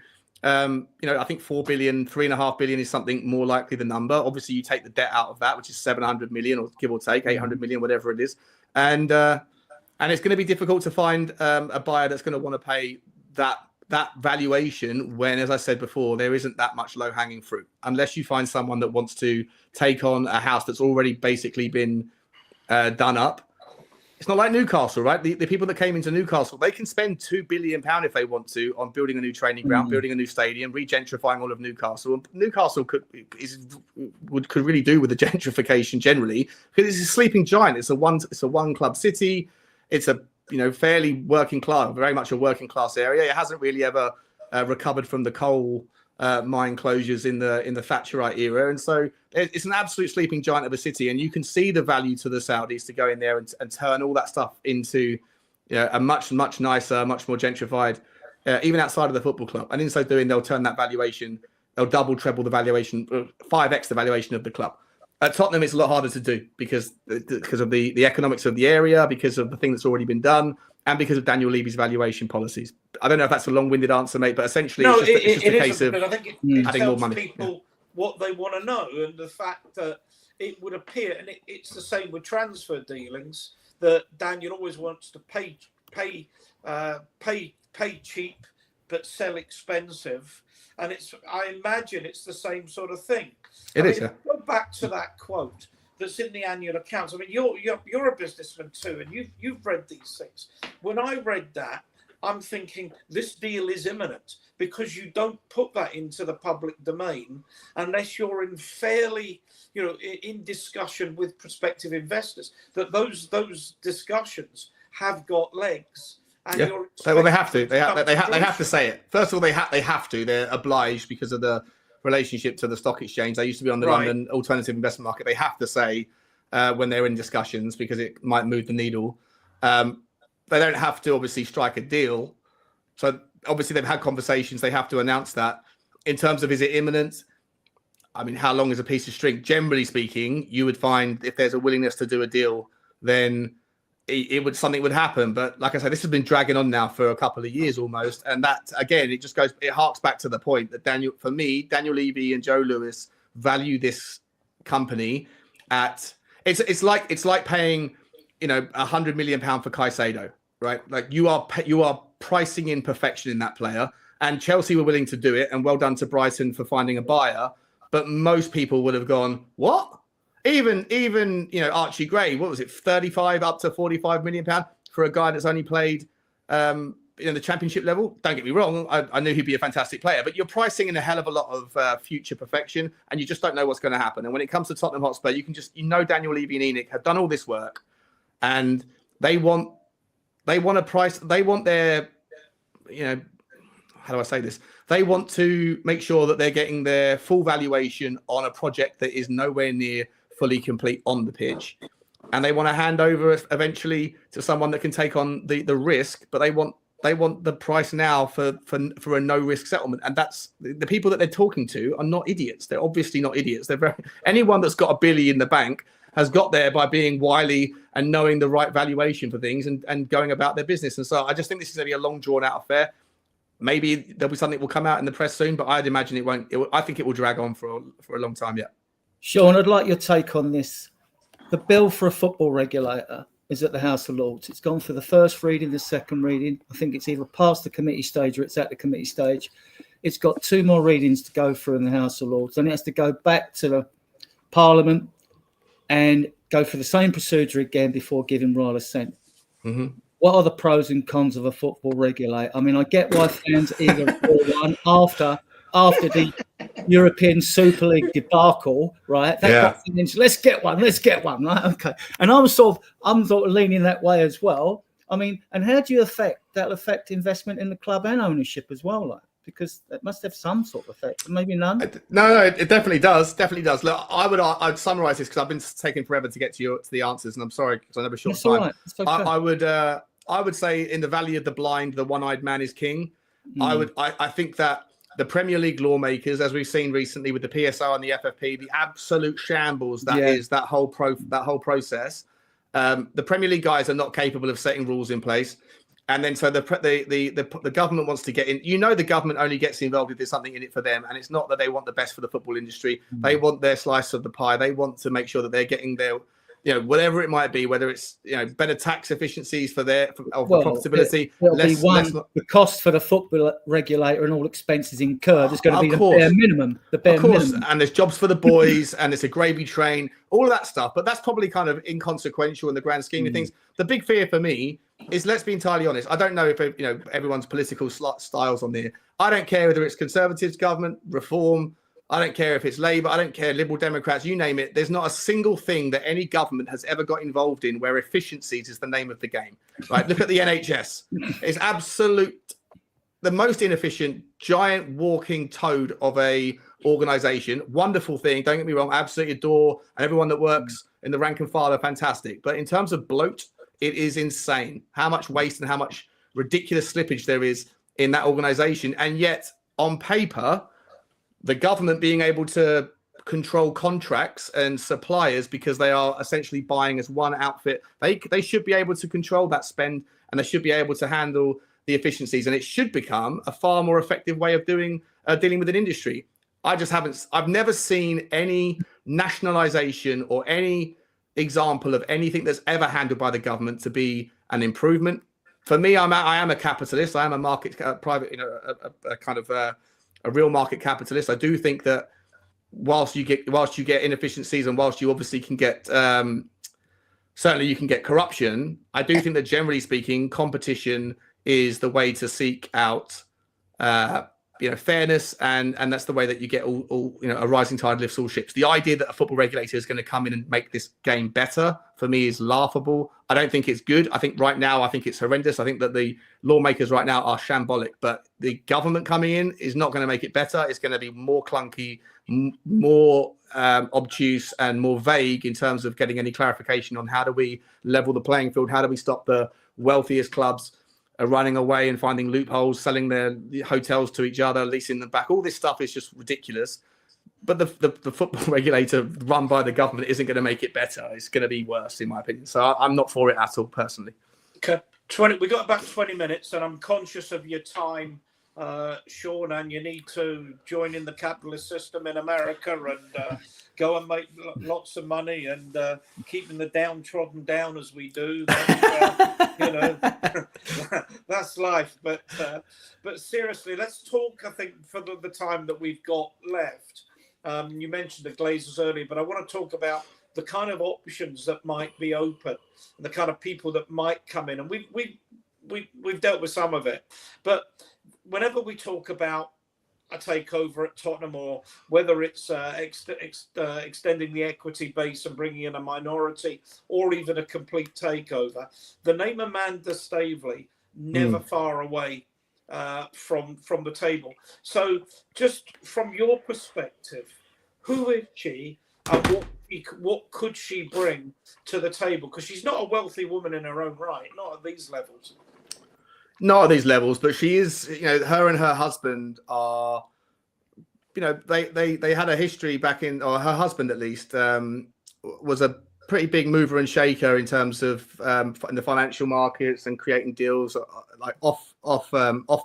S3: I think 4 billion, 3.5 billion is something more likely the number. Obviously, you take the debt out of that, which is 700 million, or give or take 800 million, whatever it is. And it's going to be difficult to find a buyer that's going to want to pay that valuation when, as I said before, there isn't that much low-hanging fruit, unless you find someone that wants to take on a house that's already basically been done up. It's not like Newcastle, right? The people that came into Newcastle, they can spend £2 billion if they want to on building a new training ground, building a new stadium, re-gentrifying all of Newcastle. And Newcastle could really do with the gentrification generally, because it's a sleeping giant. It's a one club city. It's a fairly working class, very much a working class area. It hasn't really ever recovered from the coal mine closures in the Thatcherite era, and so it's an absolute sleeping giant of a city. And you can see the value to the Saudis to go in there and turn all that stuff into a much nicer, much more gentrified, even outside of the football club. And in so doing, they'll turn that valuation, they'll double, treble the valuation, 5x the valuation of the club. At Tottenham, it's a lot harder to do because of the economics of the area, because of the thing that's already been done, and because of Daniel Levy's valuation policies. I don't know if that's a long-winded answer, mate, but essentially it's just a case of
S1: I think it
S3: adding more
S1: tells
S3: money.
S1: People what they want to know, and the fact that it would appear, and it's the same with transfer dealings, that Daniel always wants to pay cheap but sell expensive, and I imagine it's the same sort of thing. Go back to that quote that's in the annual accounts. I mean, you're a businessman too, and you've read these things. When I read that, I'm thinking this deal is imminent, because you don't put that into the public domain unless you're in fairly, in discussion with prospective investors, that those discussions have got legs. And
S3: well, they have to. They have to say it. First of all, they have to. They're obliged because of the relationship to the stock exchange. They used to be on the London alternative investment market. They have to say when they're in discussions, because it might move the needle. They don't have to obviously strike a deal. So obviously they've had conversations. They have to announce that. In terms of, is it imminent? I mean, how long is a piece of string? Generally speaking, you would find if there's a willingness to do a deal, then something would happen. But like I said, this has been dragging on now for a couple of years almost. And that, again, it harks back to the point that Daniel Levy and Joe Lewis value this company at, it's like paying, £100 million for Caicedo, right? Like you are pricing in perfection in that player, and Chelsea were willing to do it. And well done to Brighton for finding a buyer. But most people would have gone, what? Even Archie Gray, what was it, 35 up to £45 million for a guy that's only played the championship level? Don't get me wrong, I knew he'd be a fantastic player, but you're pricing in a hell of a lot of future perfection, and you just don't know what's going to happen. And when it comes to Tottenham Hotspur, you can Daniel Levy and ENIC have done all this work, and they want a price. They want their, how do I say this? They want to make sure that they're getting their full valuation on a project that is nowhere near fully complete on the pitch, and they want to hand over eventually to someone that can take on the risk, but they want the price now for a no risk settlement, and that's the people that they're talking to are not idiots. They're obviously not idiots. Anyone that's got $1 billion in the bank has got there by being wily and knowing the right valuation for things and going about their business. And so I just think this is going to be a long drawn out affair. Maybe there'll be something that will come out in the press soon, but I'd imagine it won't. I think it will drag on for a long time yet.
S2: Sean, I'd like your take on this. The bill for a football regulator is at the House of Lords. It's gone for the first reading, the second reading. I think it's either past the committee stage or it's at the committee stage. It's got 2 more readings to go through in the House of Lords. Then it has to go back to the Parliament and go through the same procedure again before giving royal assent.
S3: Mm-hmm.
S2: What are the pros and cons of a football regulator? I mean, I get why fans either for one after the European Super League debacle, right? Got into, let's get one, right? Okay. And I'm sort of leaning that way as well. I mean, and how do you that'll affect investment in the club and ownership as well, like? Because it must have some sort of effect, maybe none.
S3: No, it definitely does. Look, I'd summarise this because I've been taking forever to get to the answers, and I'm sorry because I never short time.
S2: Right.
S3: Okay. I would say in the valley of the blind, the one-eyed man is king. I think that the Premier League lawmakers, as we've seen recently with the PSO and the FFP, the absolute shambles is that whole process. The Premier League guys are not capable of setting rules in place. And then so the government wants to get in. You know, the government only gets involved if there's something in it for them. And it's not that they want the best for the football industry. They want their slice of the pie. They want to make sure that they're getting their, whatever it might be, whether it's, better tax efficiencies for profitability.
S2: The cost for the football regulator and all expenses incurred is going to be the bare minimum. Minimum.
S3: And there's jobs for the boys and it's a gravy train, all of that stuff. But that's probably kind of inconsequential in the grand scheme of things. The big fear for me is, let's be entirely honest, I don't know if everyone's political styles on there. I don't care whether it's Conservatives government, Reform. I don't care if it's Labour. I don't care, Liberal Democrats, you name it. There's not a single thing that any government has ever got involved in where efficiencies is the name of the game. Right? Look at the NHS. It's the most inefficient, giant walking toad of a organisation. Wonderful thing. Don't get me wrong. I absolutely adore, and everyone that works in the rank and file are fantastic. But in terms of bloat, it is insane how much waste and how much ridiculous slippage there is in that organisation. And yet, on paper, the government being able to control contracts and suppliers because they are essentially buying as one outfit, they should be able to control that spend and they should be able to handle the efficiencies. And it should become a far more effective way of dealing with an industry. I've never seen any nationalisation or any example of anything that's ever handled by the government to be an improvement. For me, I am a capitalist. I am a market private, a kind of a real market capitalist. I do think that whilst you get inefficiencies and whilst you obviously can get certainly you can get corruption, I do think that generally speaking, competition is the way to seek out fairness, and that's the way that you get all a rising tide lifts all ships. The idea that a football regulator is going to come in and make this game better, for me, is laughable. I don't think it's good. I think right now, it's horrendous. I think that the lawmakers right now are shambolic, but the government coming in is not going to make it better. It's going to be more clunky, more obtuse and more vague in terms of getting any clarification on how do we level the playing field, how do we stop the wealthiest clubs running away and finding loopholes, selling their hotels to each other, leasing them back. All this stuff is just ridiculous. But the football regulator run by the government isn't going to make it better. It's going to be worse, in my opinion. So I'm not for it at all, personally.
S1: Okay, we got about 20 minutes, and I'm conscious of your time, Sean, and you need to join in the capitalist system in America and go and make lots of money and keeping the downtrodden down as we do. That's life. But seriously, let's talk, I think, for the time that we've got left. You mentioned the Glazers earlier, but I want to talk about the kind of options that might be open and the kind of people that might come in. And we've dealt with some of it. But whenever we talk about a takeover at Tottenham, or whether it's extending the equity base and bringing in a minority, or even a complete takeover, the name Amanda Staveley never far away from the table. So, just from your perspective, who is she, and what could she bring to the table? Because she's not a wealthy woman in her own right, not at these levels.
S3: Not at these levels, but she is. Her and her husband are. They had a history back in, or her husband at least, was a pretty big mover and shaker in terms of in the financial markets and creating deals like off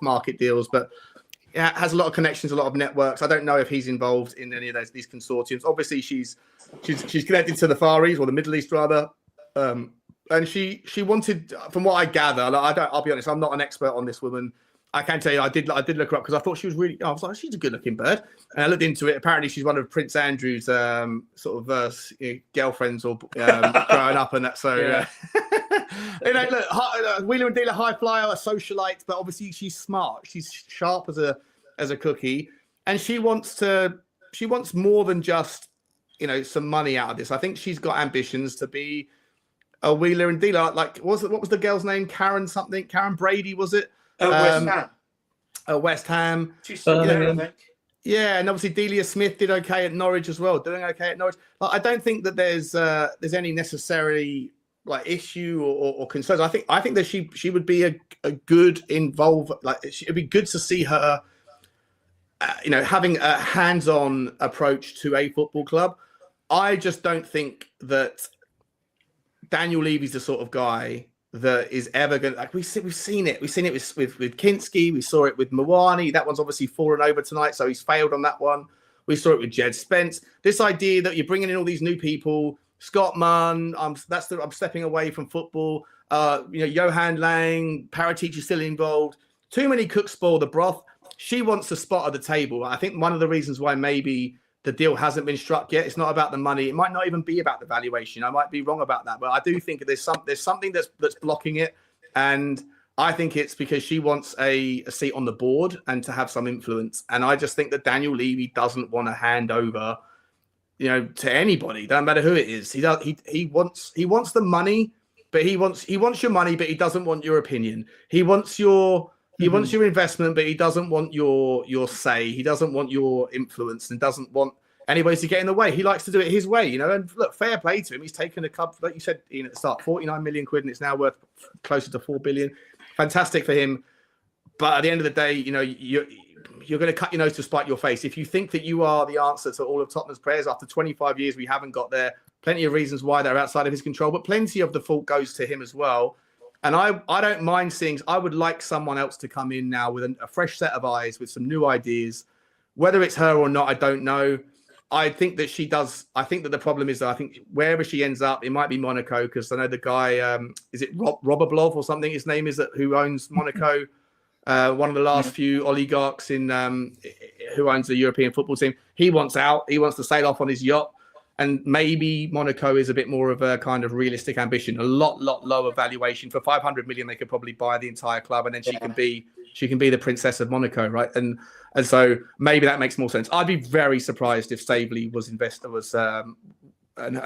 S3: market deals, but has a lot of connections, a lot of networks. I don't know if he's involved in any of these consortiums. Obviously, she's connected to the Far East, or the Middle East rather, and she wanted, from what I gather, I'll be honest, I'm not an expert on this woman. I can tell you, I did look her up because I thought she was really. I was like, she's a good-looking bird, and I looked into it. Apparently, she's one of Prince Andrew's sort of girlfriends or growing up, and that. So, look, wheeler and dealer, high flyer, a socialite, but obviously she's smart. She's sharp as a cookie, and she wants more than just some money out of this. I think she's got ambitions to be a wheeler and dealer. Like, what was the girl's name? Karen Brady, was it?
S1: West Ham.
S3: West Ham.
S1: She's still there, I think.
S3: Yeah, and obviously Delia Smith did okay at Norwich as well. Doing okay at Norwich. I don't think that there's any necessary issue or concerns. I think that she would be a good involved. It'd be good to see her, having a hands-on approach to a football club. I just don't think that Daniel Levy's the sort of guy that is ever going to, we've seen it with Kinsky, we saw it with Mwani. That one's obviously fallen over tonight, so he's failed on that one. We saw it with Jed Spence. This idea that you're bringing in all these new people, Scott Munn, I'm stepping away from football. Johan Lang, Paratici still involved. Too many cooks spoil the broth. She wants a spot at the table. I think one of the reasons why maybe the deal hasn't been struck yet, it's not about the money. It might not even be about the valuation. I might be wrong about that, but I do think there's something that's blocking it, and I think it's because she wants a seat on the board and to have some influence. And I just think that Daniel Levy doesn't want to hand over, to anybody. Doesn't matter who it is. He wants the money, but he wants your money, but he doesn't want your opinion. He wants your investment, but he doesn't want your say. He doesn't want your influence, and doesn't want anybody to get in the way. He likes to do it his way, And look, fair play to him. He's taken a club, like you said, Ian, at the start, 49 million quid, and it's now worth closer to 4 billion. Fantastic for him. But at the end of the day, you're going to cut your nose to spite your face. If you think that you are the answer to all of Tottenham's prayers, after 25 years, we haven't got there. Plenty of reasons why they're outside of his control, but plenty of the fault goes to him as well. And I don't mind seeing, I would like someone else to come in now with a fresh set of eyes, with some new ideas. Whether it's her or not, I don't know. I think that she does. I think that the problem is that I think wherever she ends up, it might be Monaco, because I know the guy, is it Roboblov or something? His name is, who owns Monaco, one of the last few oligarchs who owns the European football team. He wants out. He wants to sail off on his yacht. And maybe Monaco is a bit more of a kind of realistic ambition, a lot lower valuation. For 500 million, they could probably buy the entire club, and then she can be the princess of Monaco, right? And so maybe that makes more sense. I'd be very surprised if Staveley and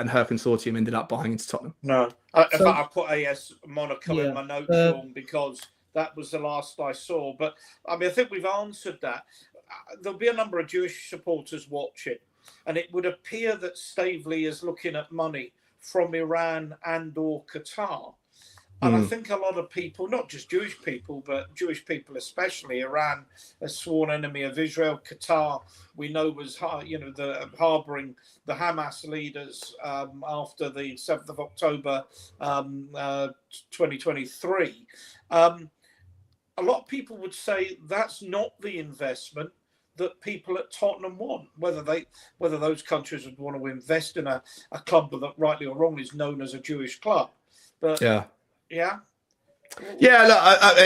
S3: her consortium ended up buying into Tottenham.
S1: No, I put AS Monaco in my notes, Sean, because that was the last I saw. But I think we've answered that. There'll be a number of Jewish supporters watching. And it would appear that Staveley is looking at money from Iran and or Qatar. And I think a lot of people, not just Jewish people, but Jewish people especially, Iran, a sworn enemy of Israel. Qatar, we know, was harbouring the Hamas leaders after the 7th of October 2023. A lot of people would say that's not the investment that people at Tottenham want. Whether those countries would want to invest in a club that, rightly or wrongly, is known as a Jewish club. But yeah. Look,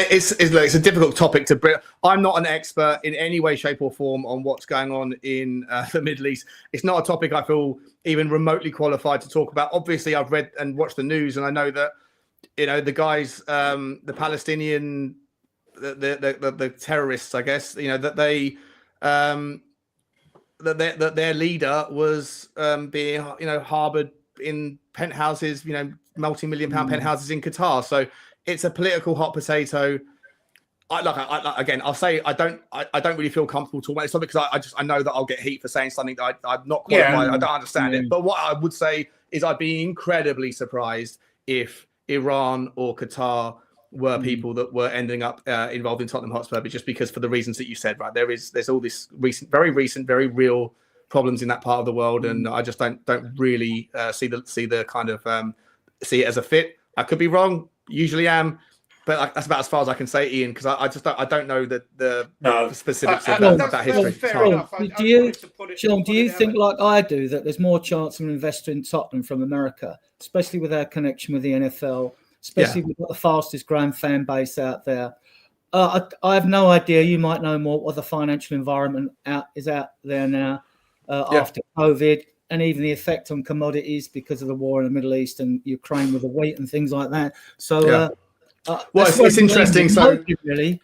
S1: it's a difficult topic to bring. I'm not an expert in any way, shape, or form on what's going on in the Middle East. It's not a topic I feel even remotely qualified to talk about. Obviously, I've read and watched the news, and I know that the guys, the Palestinian, the terrorists, I guess, that they. That their leader was being harbored in penthouses, multi-million pound penthouses in Qatar. So it's a political hot potato. I'll say I don't really feel comfortable talking about it because I know that I'll get heat for saying something that I'm not qualified. I don't understand it. But what I would say is I'd be incredibly surprised if Iran or Qatar
S3: were people that were ending up involved in Tottenham Hotspur, but just because for the reasons that you said, right? There's all this very recent, very real problems in that part of the world, and I just don't really see the kind of see it as a fit. I could be wrong, usually am, but that's about as far as I can say, Ian, because I don't know the specifics of that history.
S1: Fair enough.
S2: Sean, do you think, like I do, that there's more chance of investing in Tottenham from America, especially with our connection with the NFL, especially with the fastest growing fan base out there? I have no idea. You might know more what the financial environment is out there now after COVID, and even the effect on commodities because of the war in the Middle East and Ukraine with the wheat and things like that. So,
S3: well, it's interesting. So,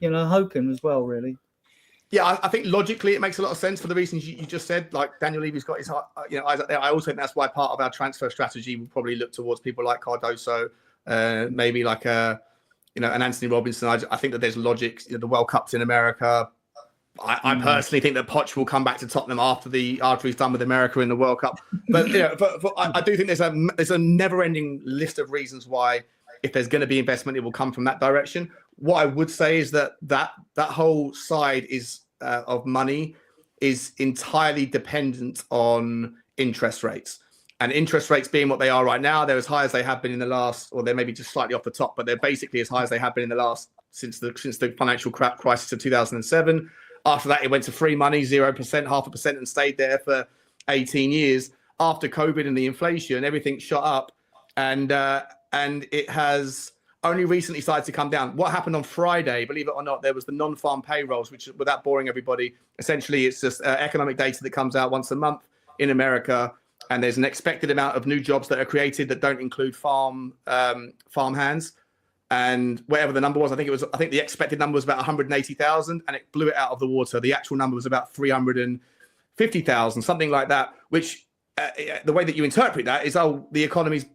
S2: hoping as well, really.
S3: Yeah, I think logically it makes a lot of sense for the reasons you just said. Like Daniel Levy's got his eyes up there. I also think that's why part of our transfer strategy will probably look towards people like Cardoso, maybe like an Anthony Robinson. I think that there's logic. The World Cup's in America. I personally think that Poch will come back to Tottenham after he's done with America in the World Cup. But I do think there's a never-ending list of reasons why, if there's going to be investment, it will come from that direction. What I would say is that whole side of money is entirely dependent on interest rates. And interest rates being what they are right now, they're as high as they have been in the last, or they're maybe just slightly off the top, but they're basically as high as they have been in the last since the financial crisis of 2007. After that, it went to free money, 0%, 0.5%, and stayed there for 18 years. After COVID and the inflation, everything shot up, and it has only recently started to come down. What happened on Friday, believe it or not, there was the non-farm payrolls, which, without boring everybody, essentially it's just economic data that comes out once a month in America, and there's an expected amount of new jobs that are created that don't include farm hands. And whatever the number was, I think the expected number was about 180,000, and it blew it out of the water. The actual number was about 350,000, something like that, which the way that you interpret that is, the economy's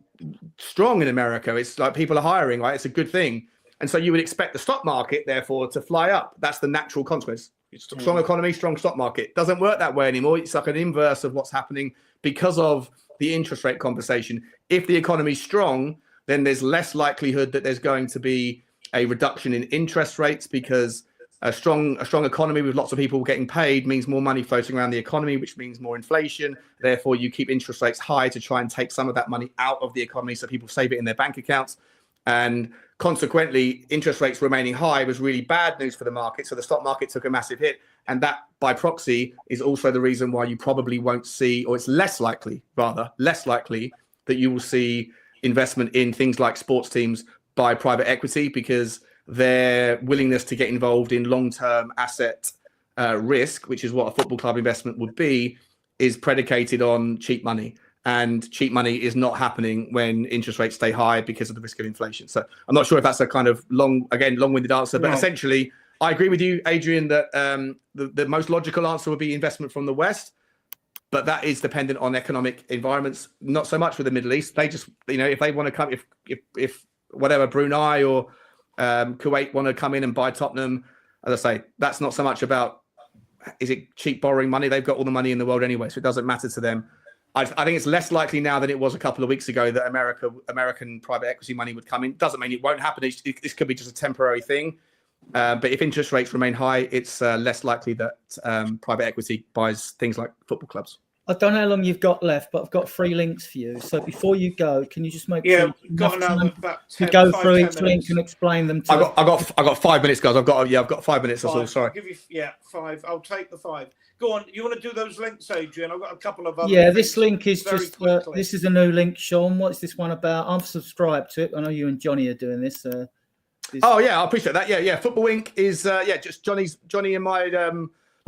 S3: strong in America. It's like people are hiring, right? It's a good thing. And so you would expect the stock market, therefore, to fly up. That's the natural consequence. Strong economy, strong stock market. Doesn't work that way anymore. It's like an inverse of what's happening because of the interest rate conversation. If the economy's strong, then there's less likelihood that there's going to be a reduction in interest rates, because a strong economy with lots of people getting paid means more money floating around the economy, which means more inflation. Therefore, you keep interest rates high to try and take some of that money out of the economy so people save it in their bank accounts. And consequently, interest rates remaining high was really bad news for the market. So the stock market took a massive hit. And that, by proxy, is also the reason why you probably won't see, or it's less likely that you will see investment in things like sports teams by private equity, because their willingness to get involved in long-term asset risk, which is what a football club investment would be, is predicated on cheap money. And cheap money is not happening when interest rates stay high because of the risk of inflation. So I'm not sure if that's a kind of long-winded answer, but essentially I agree with you, Adrian, that the most logical answer would be investment from the West. But that is dependent on economic environments, not so much with the Middle East. They just, if they want to come, if whatever, Brunei or Kuwait want to come in and buy Tottenham, as I say, that's not so much about, is it cheap borrowing money? They've got all the money in the world anyway, so it doesn't matter to them. I think it's less likely now than it was a couple of weeks ago that American private equity money would come in. Doesn't mean it won't happen. This could be just a temporary thing. But if interest rates remain high, it's less likely that private equity buys things like football clubs.
S2: I don't know how long you've got left, but I've got 3 links for you. So before you go, can you just make sure
S1: got another about 10,
S2: to go
S1: 5,
S2: through
S1: 10
S2: each
S1: minutes.
S2: link and explain them to
S3: I got 5 minutes, guys. I've got 5 minutes. That's all. Sorry.
S1: I'll give you 5. I'll take the 5. Go on. You want to do those links, Adrian? I've got a couple of other.
S2: Yeah, this link is
S1: very
S2: just
S1: quickly.
S2: this is a new link, Sean. What's this one about? I'm subscribed to it. I know you and Johnny are doing this.
S3: Oh yeah, I appreciate that. Yeah. Football Inc. is just Johnny and my.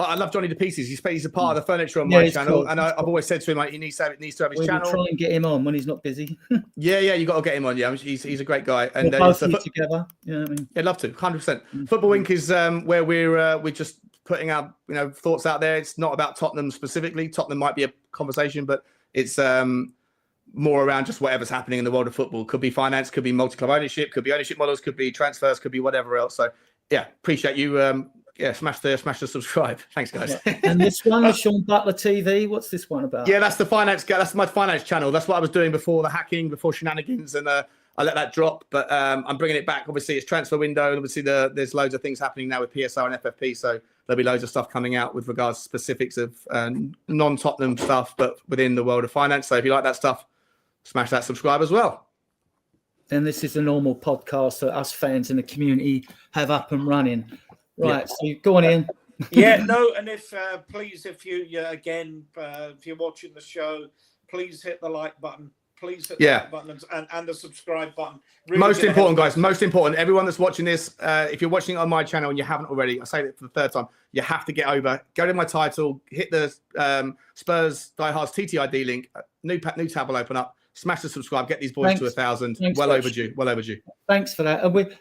S3: I love Johnny to pieces. He's a part of the furniture on my channel, cool. And I've always said to him, like, he needs to have his channel.
S2: Try and get him on when he's not busy.
S3: Yeah, you got to get him on. Yeah, he's a great guy. And
S2: both together. You know what I mean?
S3: Yeah, love to, 100%. Football Inc. is where we're just putting our thoughts out there. It's not about Tottenham specifically. Tottenham might be a conversation, but it's more around just whatever's happening in the world of football. Could be finance, could be multi-club ownership, could be ownership models, could be transfers, could be whatever else. So yeah, appreciate you. Smash the subscribe. Thanks, guys.
S2: And this one, the Sean Butler TV. What's this one about?
S3: Yeah, that's the finance guy. That's my finance channel. That's what I was doing before the hacking, before shenanigans, and I let that drop, but I'm bringing it back. Obviously, it's transfer window, and obviously there's loads of things happening now with PSR and FFP. So there'll be loads of stuff coming out with regards to specifics of non-Tottenham stuff, but within the world of finance. So if you like that stuff, smash that subscribe as well.
S2: And this is a normal podcast that us fans in the community have up and running. Right, so go on in.
S1: Yeah, no, and if please, if if you're watching the show, please hit the like button. Please hit the like button and the subscribe button. Really
S3: most important, guys. Most important. Everyone that's watching this, if you're watching it on my channel and you haven't already, I say it for the third time, you have to get over. Go to my title, hit the Spurs Diehards TTID link. New tab will open up. Smash the subscribe. Get these boys to 1,000. Well overdue. Well overdue.
S2: Thanks for that. And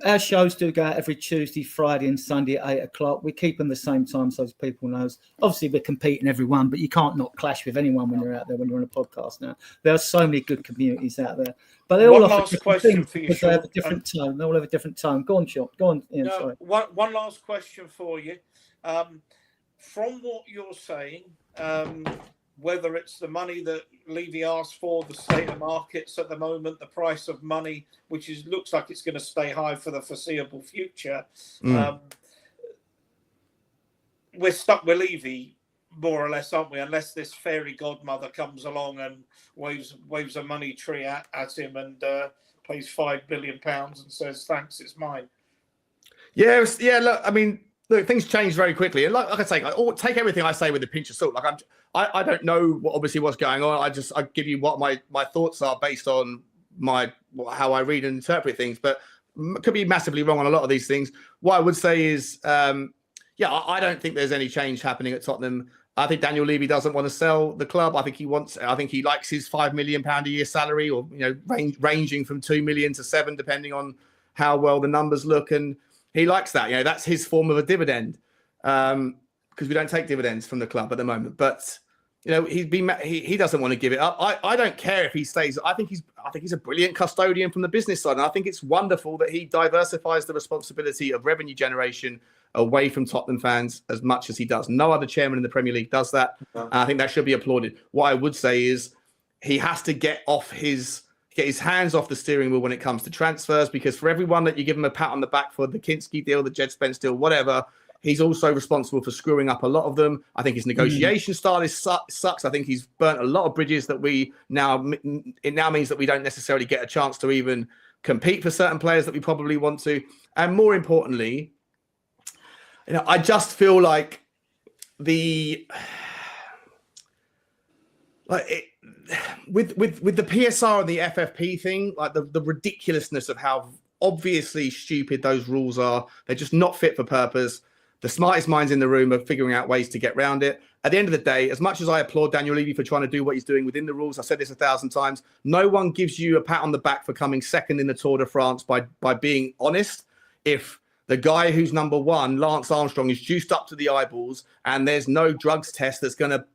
S2: our shows do go out every Tuesday, Friday, and Sunday at 8 o'clock. We keep them the same time so as people knows. Obviously, we're competing everyone, but you can't not clash with anyone when you're out there, when you're on a podcast now. There are so many good communities out there. But they all have a different thing because they have a different tone. They all have a different tone. Go on, Sean. Go on, Ian. Sorry.
S1: One last question for you. From what you're saying, whether it's the money that Levy asked for, the state of markets at the moment, the price of money, which looks like it's going to stay high for the foreseeable future, we're stuck with Levy, more or less, aren't we? Unless this fairy godmother comes along and waves a money tree at him and pays £5 billion and says, "Thanks, it's mine."
S3: Yeah. Look, I mean, things change very quickly, and like I say, take everything I say with a pinch of salt. Like I don't know what's going on. I give you what my thoughts are based on how I read and interpret things, but could be massively wrong on a lot of these things. What I would say is, I don't think there's any change happening at Tottenham. I think Daniel Levy doesn't want to sell the club. I think he likes his £5 million a year salary, or ranging from 2 million to 7, depending on how well the numbers look, and he likes that. That's his form of a dividend. Because we don't take dividends from the club at the moment, but he doesn't want to give it up. I don't care if he stays. I think he's a brilliant custodian from the business side, and I think it's wonderful that he diversifies the responsibility of revenue generation away from Tottenham fans as much as he does. No other chairman in the Premier League does that, and I think that should be applauded. What I would say is he has to get his hands off the steering wheel when it comes to transfers, because for everyone that you give him a pat on the back for the Kinsky deal, the Jed Spence deal, whatever, he's also responsible for screwing up a lot of them. I think his negotiation style sucks. I think he's burnt a lot of bridges that it now means that we don't necessarily get a chance to even compete for certain players that we probably want to. And more importantly, I just feel like with the PSR and the FFP thing, like the ridiculousness of how obviously stupid those rules are. They're just not fit for purpose. The smartest minds in the room are figuring out ways to get around it. At the end of the day, as much as I applaud Daniel Levy for trying to do what he's doing within the rules, I've said this 1,000 times, no one gives you a pat on the back for coming second in the Tour de France by being honest. If the guy who's number one, Lance Armstrong, is juiced up to the eyeballs and there's no drugs test that's going to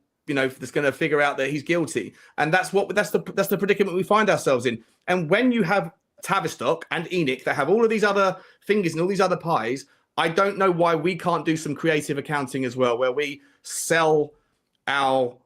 S3: figure out that he's guilty. And that's the predicament we find ourselves in. And when you have Tavistock and ENIC that have all of these other fingers and all these other pies, I don't know why we can't do some creative accounting as well, where we sell our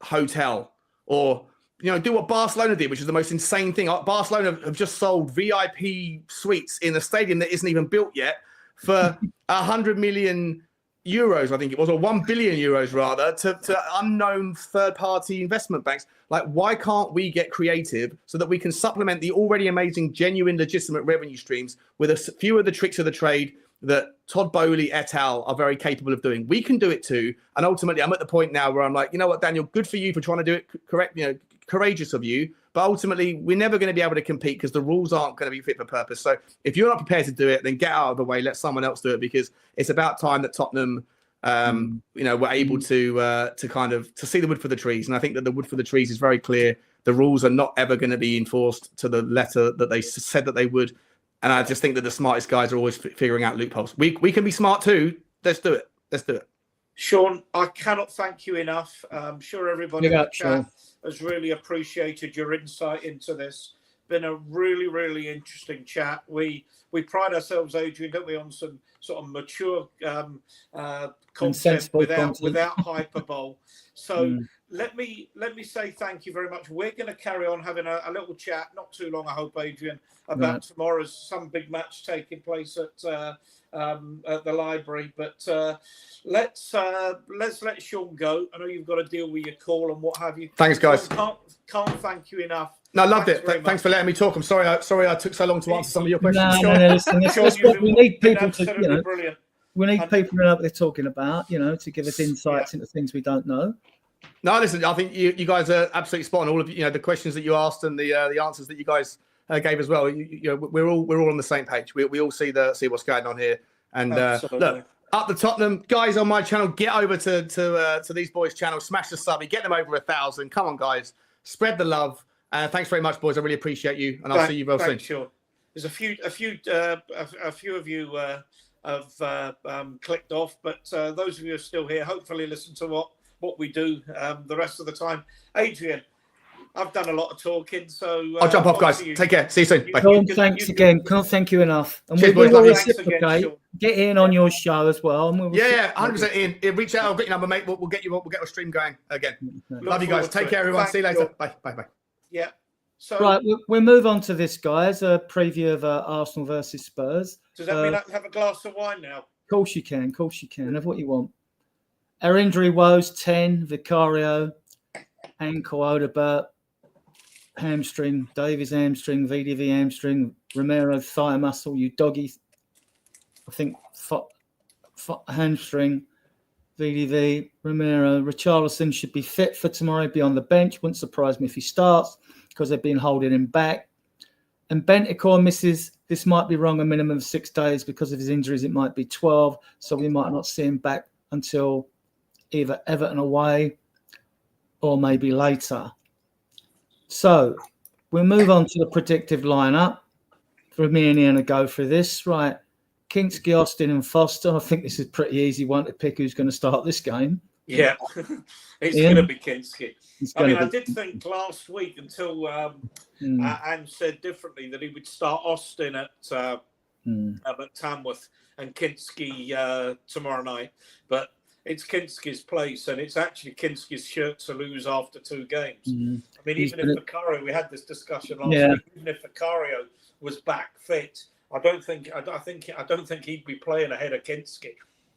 S3: hotel or, do what Barcelona did, which is the most insane thing. Barcelona have just sold VIP suites in a stadium that isn't even built yet for 100 million euros, I think it was, or 1 billion euros rather, to unknown third-party investment banks. Like, why can't we get creative so that we can supplement the already amazing, genuine, legitimate revenue streams with a few of the tricks of the trade that Todd Bowley et al. Are very capable of doing? We can do it too. And ultimately, I'm at the point now where I'm like, you know what, Daniel, good for you for trying to do it correct, courageous of you. But ultimately, we're never going to be able to compete because the rules aren't going to be fit for purpose. So if you're not prepared to do it, then get out of the way, let someone else do it, because it's about time that Tottenham, were able to see the wood for the trees. And I think that the wood for the trees is very clear. The rules are not ever going to be enforced to the letter that they said that they would. And I just think that the smartest guys are always figuring out loopholes. We can be smart too. Let's do it.
S1: Sean, I cannot thank you enough. I'm sure everybody in the chat has really appreciated your insight into this. Been a really, really interesting chat. We pride ourselves, Adrian, don't we, on some sort of mature content without hyperbole. So let me say thank you very much. We're going to carry on having a little chat, not too long, I hope, Adrian, about tomorrow's some big match taking place at the library. But let's let Sean go. I know you've got to deal with your call and what have you.
S3: Thanks, guys.
S1: Can't thank you enough.
S3: No, loved it. Thanks for letting me talk. I'm sorry I took so long to answer some of your questions.
S2: No, listen, that's what we need people to,
S1: brilliant.
S2: We need people who know what they're talking about, to give us insights into things we don't know.
S3: No, listen, I think you guys are absolutely spot on. All of the questions that you asked and the answers that you guys gave as well. We're all on the same page. We all see what's going on here. And look, up the Tottenham guys on my channel, get over to these boys' channel, smash the sub, get them over 1,000. Come on, guys, spread the love. Thanks very much, boys. I really appreciate you, and I'll see you very soon.
S1: Sure. There's a few of you have clicked off, but those of you who are still here, hopefully listen to what we do the rest of the time. Adrian, I've done a lot of talking, so
S3: I'll jump off, guys. Take care. See you soon. Bye.
S2: Thanks again. Can't thank you enough. And
S3: cheers,
S2: we
S3: boys.
S2: will reciprocate. Get in on your show as well. And
S3: 100% in. Reach out. I'll get your number, mate. We'll get a stream going again. Love you guys. Take care, everyone. See you later. Bye.
S1: Yeah. So
S2: right, we'll move on to this, guys. A preview of Arsenal versus Spurs.
S1: Does that mean I can have a glass of wine now?
S2: Of course you can. Have what you want. Our injury woes: 10, Vicario, ankle, Odobert, hamstring, Davies hamstring, VDV hamstring, Romero thigh muscle, Udogie, I think hamstring, VDV, Romero, Richalison should be fit for tomorrow, be on the bench. Wouldn't surprise me if he starts because they've been holding him back. And Bentancur misses, this might be wrong, a minimum of 6 days because of his injuries. It might be 12, so we might not see him back until either Everton away or maybe later. So we'll move on to the predictive lineup. For me and Ian to go through this. Right, Kinsky, Austin and Foster. I think this is a pretty easy one to pick who's going to start this game.
S1: Yeah, it's going to be Kinsky. I did think last week until Anne said differently that he would start Austin at Tamworth and Kinsky tomorrow night. But it's Kinsky's place, and it's actually Kinsky's shirt to lose after 2 games. I mean, even if Vicario, we had this discussion last week, even if Vicario was back fit, I don't think he'd be playing ahead of Kinsky.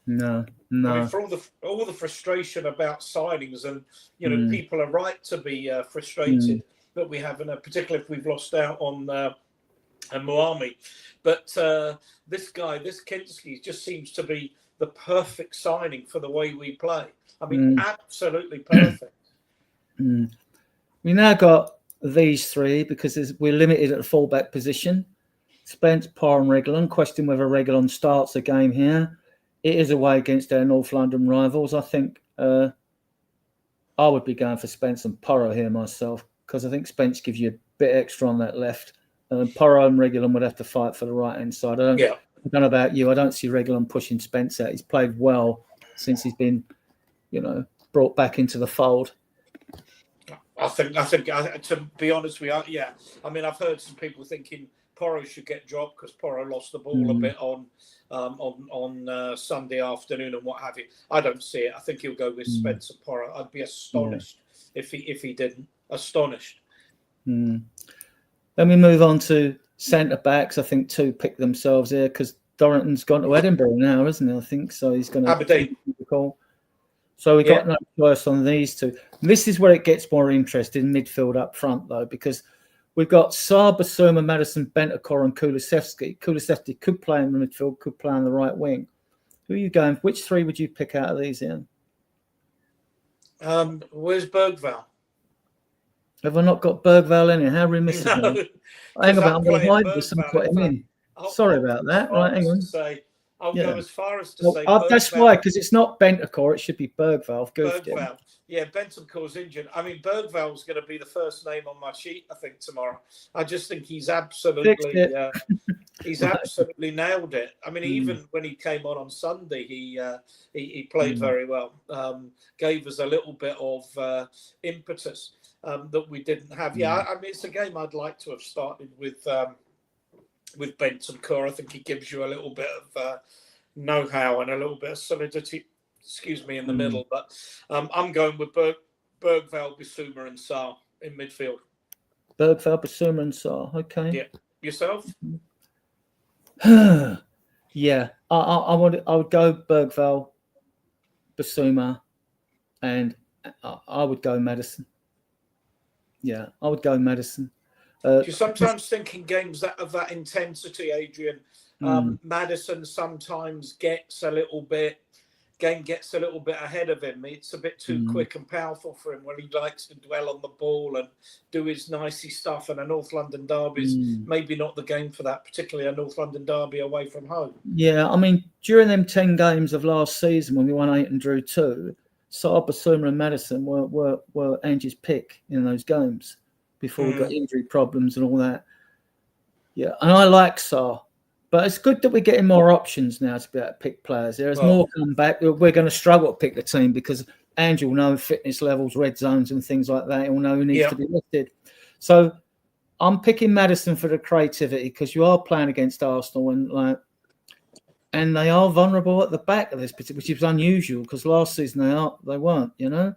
S2: No.
S1: I mean, for all the frustration about signings, and people are right to be frustrated that we haven't, particularly if we've lost out on Muami. But this Kinsky just seems to be the perfect signing for the way we play. I mean, absolutely perfect. We
S2: now got these 3 because we're limited at the fullback position. Spence, Porro and Reguilón. Question whether Reguilón starts a game here. It is away against our North London rivals. I think I would be going for Spence and Porro here myself because I think Spence gives you a bit extra on that left. Porro and Reguilón would have to fight for the right-hand side. I don't know about you. I don't see Reguilón pushing Spence out. He's played well since he's been, brought back into the fold.
S1: I think to be honest, we are. Yeah, I mean, I've heard some people thinking Porro should get dropped because Porro lost the ball a bit on Sunday afternoon and what have you. I don't see it. I think he'll go with Spence and Porro. I'd be astonished if he didn't. Astonished.
S2: Then we move on to centre backs. I think 2 pick themselves here because Dorrington's gone to Edinburgh now, isn't he? I think so. He's going to
S1: Aberdeen.
S2: So we got no choice on these 2. This is where it gets more interesting, midfield up front though, because we've got Sarr, Bissouma, Maddison, Bentancur and Kulusevski. Kulusevski could play in the midfield, could play on the right wing. Who are you going? Which 3 would you pick out of these, Ian?
S1: Where's Berghvall?
S2: Have I not got Berghvall in here? How are we missing him? Hang about, I'm going to hide this and put him in. Sorry about that. Right, hang on.
S1: I'll go as far as to say
S2: that's why, because it's not Bentancur, it should be Berghvall.
S1: Berghvall. Yeah, Bentancur's injured. I mean, Berghvall's going to be the first name on my sheet, I think, tomorrow. I just think he's absolutely absolutely nailed it. I mean, even when he came on Sunday, he played very well. Gave us a little bit of impetus that we didn't have. Yeah, I mean, it's a game I'd like to have started with Bentancur. I think he gives you a little bit of know-how and a little bit of solidity, in the middle. But I'm going with Berghvall, Bissouma, and Sarr in midfield.
S2: Berghvall, Bissouma, and Sarr. Okay.
S1: Yeah. Yourself?
S2: Yeah, I would go Berghvall, Bissouma, and I would go Maddison. Yeah, I would go Maddison.
S1: Do you sometimes think in games that of that intensity, Adrian, Maddison sometimes gets a little bit ahead of him? It's a bit too quick and powerful for him when he likes to dwell on the ball and do his nicey stuff. And a North London derby's maybe not the game for that, particularly a North London derby away from home.
S2: Yeah, I mean, during them 10 games of last season when we won 8 and drew 2, Sarr, Bissouma and Maddison were Angie's pick in those games before we got injury problems and all that. Yeah, and I like Sarr. But it's good that we're getting more options now to be able to pick players. There's more come back. We're going to struggle to pick the team because Angie will know fitness levels, red zones and things like that. He'll know who needs to be lifted. So I'm picking Maddison for the creativity because you are playing against Arsenal and they are vulnerable at the back of this, which is unusual because last season they weren't, you know.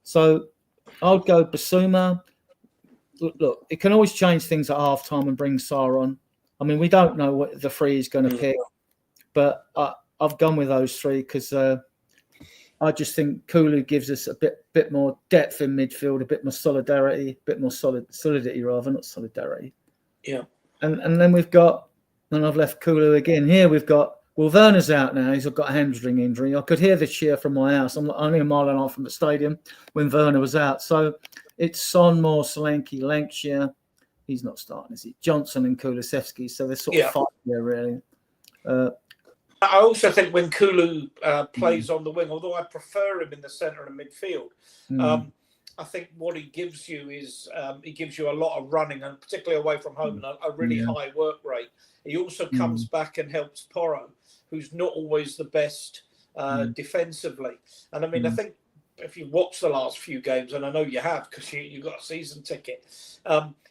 S2: So I would go Bissouma. Look, it can always change things at half time and bring Sarr on. I mean, we don't know what the 3 is going to pick, but I've gone with those 3 because I just think Kulu gives us a bit more depth in midfield, a bit more solidarity, a bit more solidity rather, not solidarity. Yeah. And then we've got, and I've left Kulu again. Here we've got, Werner's out now. He's got a hamstring injury. I could hear the cheer from my house. I'm only a mile and a half from the stadium when Werner was out. So it's Son, Moore, Solanke, Lancashire. He's not starting, is he? Johnson and Kulusevski. So they're sort of fighting there, really.
S1: I also think when Kulu plays on the wing, although I prefer him in the centre and midfield, I think what he gives you is he gives you a lot of running, and particularly away from home, and a really high work rate. He also comes back and helps Porro, who's not always the best defensively. And I mean, I think if you watch the last few games, and I know you have because you got a season ticket,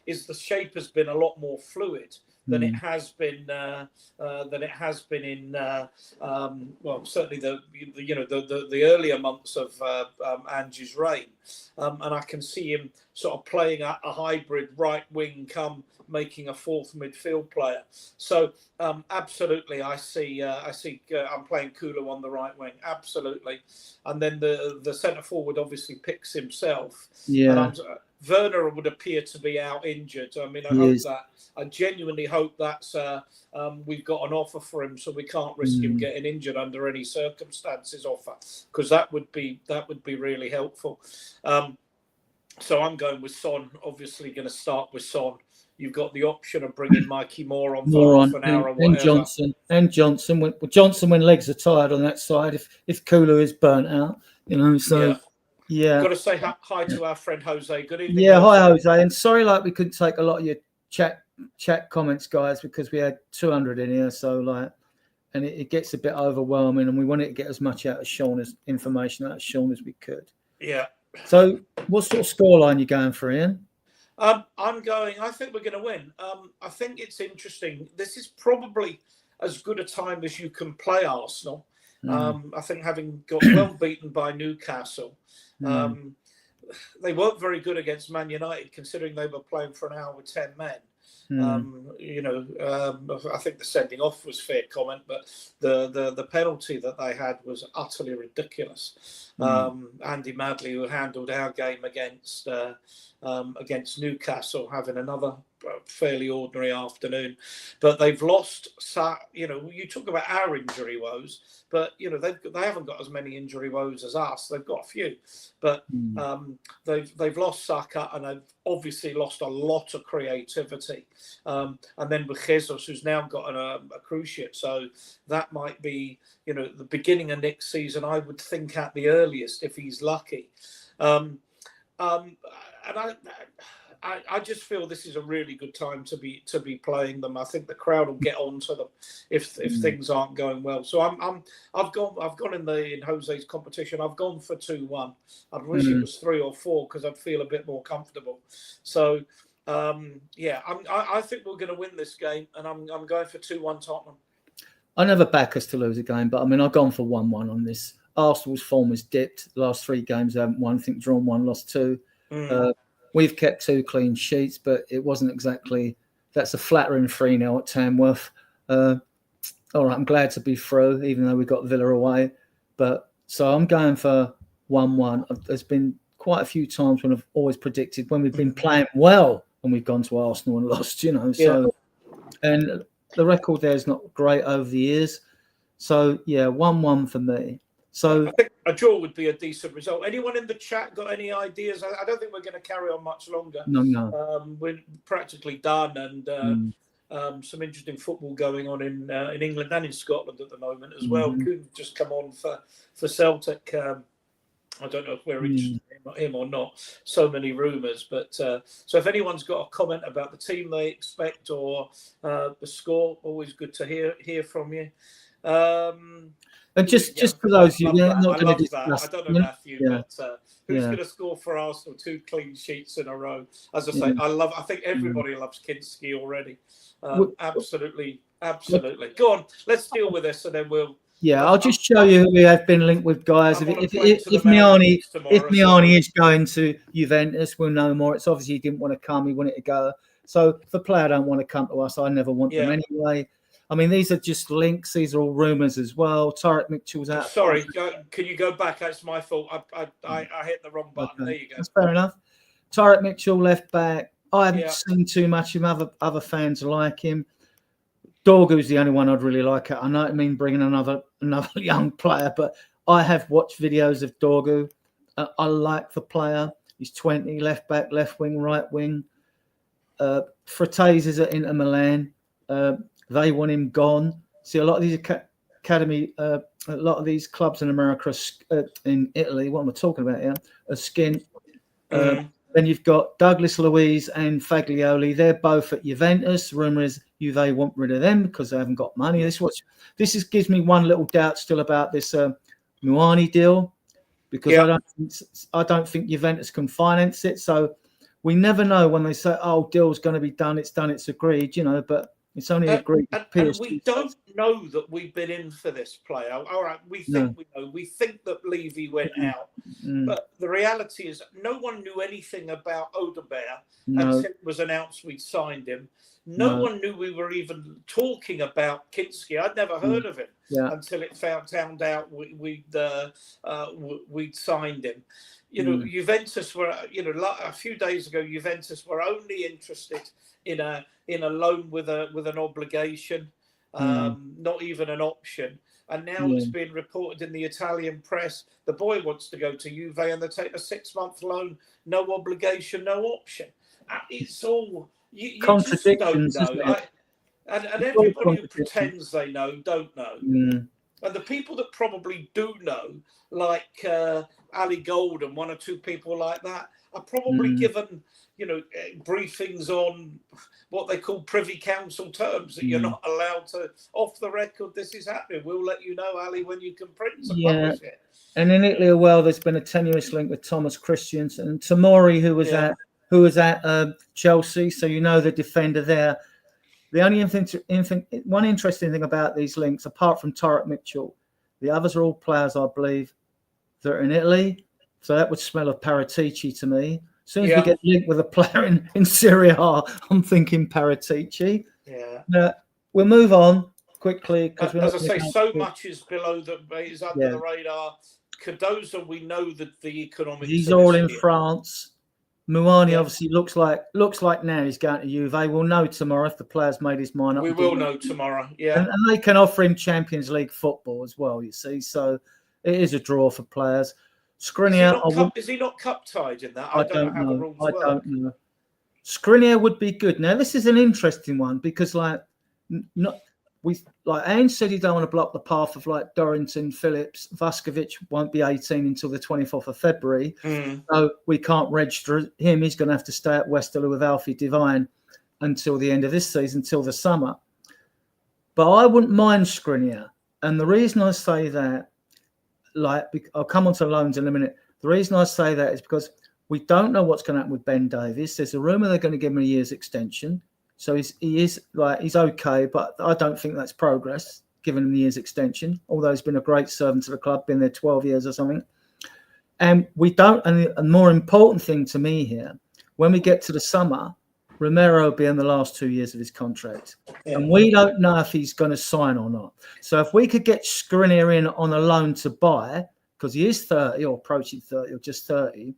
S1: is the shape has been a lot more fluid than it has been in certainly the earlier months of Angie's reign, and I can see him sort of playing a hybrid right wing come making a 4th midfield player. So absolutely, I see I'm playing Kulu on the right wing, absolutely, and then the centre forward obviously picks himself. Yeah. And Werner would appear to be out injured. I mean, I genuinely hope that's we've got an offer for him, so we can't risk him getting injured under any circumstances. Offer, because that would be really helpful. So I'm going with Son. Obviously, going to start with Son. You've got the option of bringing Mikey Moore on for half an hour or whatever.
S2: And Johnson when legs are tired on that side. If Kulu is burnt out, you know. So. Yeah,
S1: got to say hi to our friend Jose. Good evening.
S2: Yeah, hi Jose, and sorry, we couldn't take a lot of your chat comments, guys, because we had 200 in here. So and it gets a bit overwhelming, and we wanted to get as much information out of Sean as we could.
S1: Yeah.
S2: So, what sort of scoreline are you going for, Ian?
S1: I think we're going to win. I think it's interesting. This is probably as good a time as you can play Arsenal. I think having got well beaten by Newcastle. They weren't very good against Man United, considering they were playing for an hour with 10 men. I think the sending off was fair comment, but the penalty that they had was utterly ridiculous. Andy Madley, who handled our game against Newcastle, having another fairly ordinary afternoon, but they've lost. You talk about our injury woes, but they haven't got as many injury woes as us. They've got a few, but they've lost Saka, and they've obviously lost a lot of creativity. And then with Jesus, who's now got a cruise ship, so that might be the beginning of next season. I would think at the earliest, if he's lucky. And I just feel this is a really good time to be playing them. I think the crowd will get onto them if things aren't going well. So I've gone in Jose's competition. I've gone for 2-1. I'd wish it was 3 or 4 because I'd feel a bit more comfortable. So I think we're going to win this game, and I'm going for 2-1 Tottenham.
S2: I never back us to lose a game, but I've gone for 1-1 on this. Arsenal's form has dipped. The last 3 games they haven't won. I think drawn 1, lost 2. We've kept 2 clean sheets, but it wasn't exactly. That's a flattering 3-0 at Tamworth. All right, I'm glad to be through, even though we got Villa away. But so I'm going for 1-1. There's been quite a few times when I've always predicted when we've been playing well and we've gone to Arsenal and lost, So, and the record there is not great over the years. So, 1-1 for me. So
S1: I think a draw would be a decent result. Anyone in the chat got any ideas? I don't think we're going to carry on much longer.
S2: No.
S1: We're practically done, and some interesting football going on in England and in Scotland at the moment as well. Could just come on for Celtic. I don't know if we're interested in him or not. So many rumours, but so if anyone's got a comment about the team they expect or the score, always good to hear from you.
S2: And just for those you know, not going to
S1: discuss. I don't know Matthew, but who's going to score for Arsenal 2 clean sheets in a row? As I say, I think everybody loves Kinsky already. Absolutely. Go on, let's deal with this, and then we'll. Yeah,
S2: I'll just show you who we have been linked with, guys. If Miani is going to Juventus, we'll know more. It's obviously he didn't want to come; he wanted to go. So if a player don't want to come to us, I never want them anyway. I mean, these are just links. These are all rumours as well. Tarek Mitchell's out.
S1: Sorry, can you go back? That's my fault. I hit the wrong button. Okay. There you go.
S2: That's fair enough. Tarek Mitchell, left back. I haven't seen too much of him. Other fans like him. Dorgu's the only one I'd really like. I know what I mean, bringing another young player, but I have watched videos of Dorgu. I like the player. He's 20, left back, left wing, right wing. Fratese is at Inter Milan. They want him gone. See, a lot of these academy, a lot of these clubs in America, in Italy, what am I talking about here? A skin. Then you've got Douglas Luiz and Fagioli. They're both at Juventus. Rumour is Juve want rid of them because they haven't got money. This gives me one little doubt still about this Muani deal, because I don't think Juventus can finance it. So we never know when they say, "Oh, deal's going to be done. It's done. It's agreed." But it's only agreed.
S1: And we don't know that we've been in for this player. All right, we think we know. We think that Levy went out. But the reality is no one knew anything about Odebear until it was announced we'd signed him. No one knew we were even talking about Kinsky. I'd never heard of him until it found out we'd signed him. Juventus were, a few days ago, Juventus were only interested in a loan with an obligation, not even an option. And now it's been reported in the Italian press, the boy wants to go to Juve and they take a 6-month loan, no obligation, no option. It's all you just don't know. And everybody who pretends they know don't know. And the people that probably do know, like Ali Gold and 1 or 2 people like that, are probably given, briefings on what they call Privy Council terms, that you're not allowed to, off the record, this is happening. We'll let you know, Ali, when you can print and publish it.
S2: And in Italy as well, there's been a tenuous link with Thomas Christiansen and Tomori, who was at Chelsea. So the defender there. The only one interesting thing about these links, apart from Tarek Mitchell, the others are all players, I believe, that are in Italy. So that would smell of Paratici to me. As soon as we get linked with a player in Serie A, I'm thinking Paratici. We'll move on quickly, because
S1: as I say, so much is below is under the radar. Cardozo, we know that the economics.
S2: He's all in France. Muani obviously looks like now he's going to Juve. We'll know tomorrow if the player's made his mind up.
S1: We will know tomorrow,
S2: and they can offer him Champions League football as well, you see. So it is a draw for players. Skriniar,
S1: is he not cup tied in that? I don't know how the rules work.
S2: I don't know. Skriniar would be good. Now this is an interesting one because Ange said he don't want to block the path of Dorrington, Phillips, Vuskovic won't be 18 until the 24th of February. So we can't register him. He's going to have to stay at Westerlo with Alfie Devine until the end of this season, till the summer. But I wouldn't mind Skriniar. And the reason I say that, I'll come on to loans in a minute. The reason I say that is because we don't know what's going to happen with Ben Davies. There's a rumour they're going to give him a year's extension. So he's okay, but I don't think that's progress. given him the year's extension, although he's been a great servant to the club, been there 12 years or something. And we don't, and the more important thing to me here, when we get to the summer, Romero will be in the last 2 years of his contract. Yeah. And we don't know if he's going to sign or not. So if we could get Skriniar in on a loan to buy, because he is 30 or approaching 30 or just 30,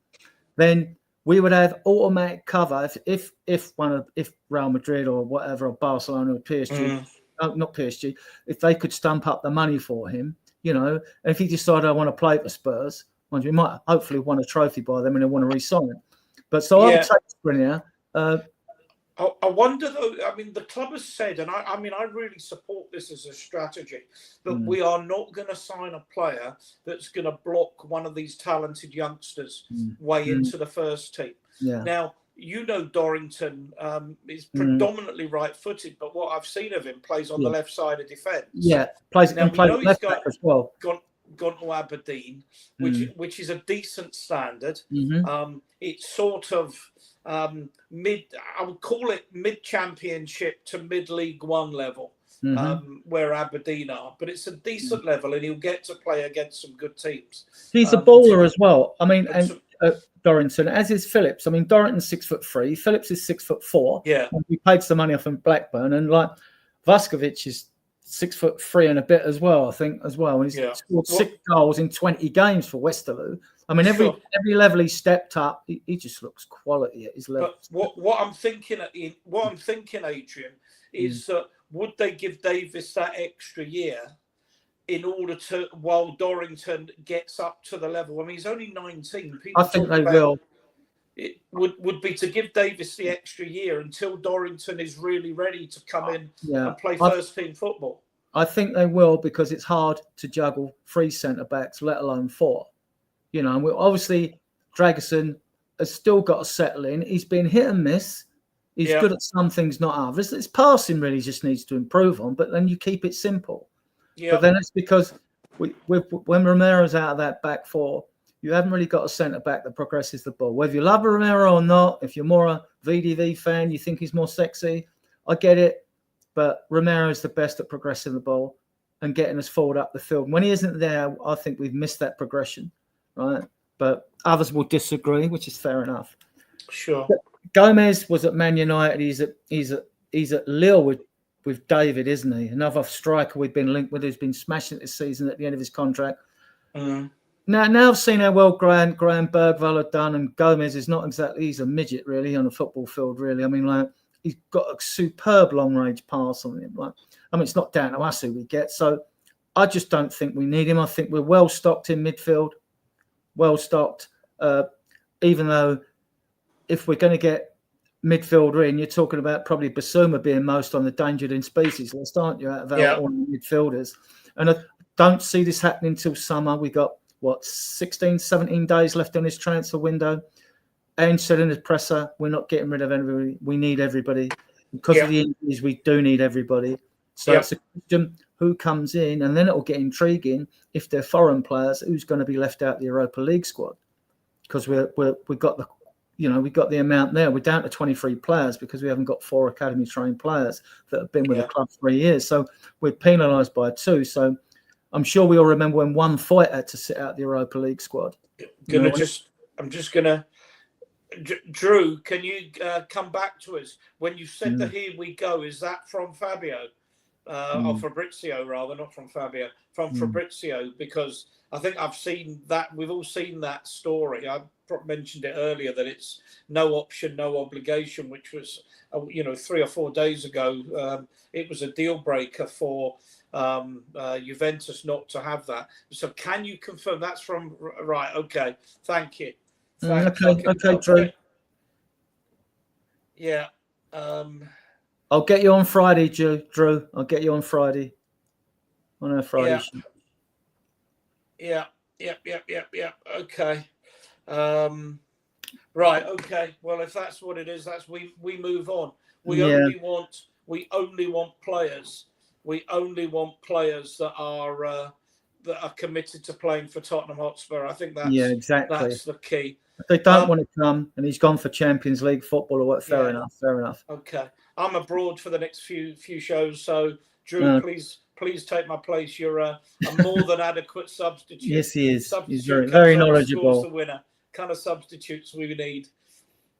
S2: then we would have automatic cover if Real Madrid or whatever, or Barcelona or PSG, not PSG, if they could stump up the money for him, you know, if he decided I want to play for Spurs, we might hopefully won a trophy by them and they want to re-sign him. But so I would take Skriniar.
S1: I wonder though. I mean, the club has said, and I mean, I really support this as a strategy, that we are not going to sign a player that's going to block one of these talented youngsters' way into the first team. Yeah. Now, you know, Dorrington is predominantly right-footed, but what I've seen of him plays on the left side of defence.
S2: Yeah, plays left back as well.
S1: Gone to Aberdeen, which is a decent standard. It's sort of I would call it mid-championship to mid-League One level, where Aberdeen are. But it's a decent level, and he'll get to play against some good teams.
S2: He's a baller as well. I mean, and Dorrington, as is Phillips. I mean, Dorrington's 6'3", Phillips is 6'4".
S1: Yeah,
S2: and we paid some money off in Blackburn, and like Vuskovic is 6'3" and a bit as well, I think, as well. And he's scored 6 goals in 20 games for Westerlo. I mean, every level he stepped up, he just looks quality at his level.
S1: But what I'm thinking, Adrian, is that would they give Davis that extra year in order to, while Dorrington gets up to the level? I mean, he's only 19.
S2: I think they will.
S1: It would be to give Davis the extra year until Dorrington is really ready to come in and play first-team football.
S2: I think they will, because it's hard to juggle 3 centre-backs, let alone 4. You know, and obviously Dragerson has still got to settle in. He's been hit and miss. He's good at some things, not others. His passing really just needs to improve on, but then you keep it simple. Yeah. But then it's because when Romero's out of that back 4, you haven't really got a centre-back that progresses the ball. Whether you love Romero or not, if you're more a VDV fan, you think he's more sexy, I get it. But Romero is the best at progressing the ball and getting us forward up the field. And when he isn't there, I think we've missed that progression, right? But others will disagree, which is fair enough.
S1: Sure.
S2: But Gomez was at Man United. He's at Lille with David, isn't he? Another striker we've been linked with, who's been smashing it this season at the end of his contract. Now I've seen how well Graham Berghvall had done, and Gomez is not exactly, he's a midget really on a football field, really. I mean, like, he's got a superb long-range pass on him. Like, I mean, it's not down to us who we get. So I just don't think we need him. I think we're well-stocked in midfield, well-stocked, even though if we're going to get midfielder in, you're talking about probably Bissouma being most on the endangered in species list, aren't you, out of all midfielders? And I don't see this happening until summer. We got, 16, 17 days left on this transfer window. And said in his presser, we're not getting rid of everybody. We need everybody. Because of the injuries, we do need everybody. So it's a question who comes in, and then it will get intriguing if they're foreign players, who's going to be left out the Europa League squad? Because we've got the amount there. We're down to 23 players because we haven't got 4 academy trained players that have been with the club 3 years. So we're penalised by 2. So I'm sure we all remember when one fight had to sit out the Europa League squad.
S1: I'm just gonna. Drew, can you come back to us? When you said that here we go, is that from Fabio? Or Fabrizio, rather, not from Fabio, from Fabrizio, because I think I've seen that, we've all seen that story. I mentioned it earlier that it's no option, no obligation, which was, 3 or 4 days ago. It was a deal breaker for Juventus not to have that. So can you confirm that's from, right, okay, thank you.
S2: Okay, Drew.
S1: Yeah.
S2: I'll get you on Friday, Drew. I'll get you on Friday. On our Friday show.
S1: Yeah. Okay. Right. Okay. Well, if that's what it is, we move on. We only want players. We only want players that are committed to playing for Tottenham Hotspur. I think that's
S2: exactly.
S1: That's the key.
S2: If they don't want to come, and he's gone for Champions League football or what? Fair enough.
S1: Okay, I'm abroad for the next few shows, so Drew, please take my place. You're a more than adequate substitute.
S2: Yes, he is. He's
S1: Substitute
S2: very
S1: comes on,
S2: knowledgeable.
S1: scores the winner. Kind of substitutes we need.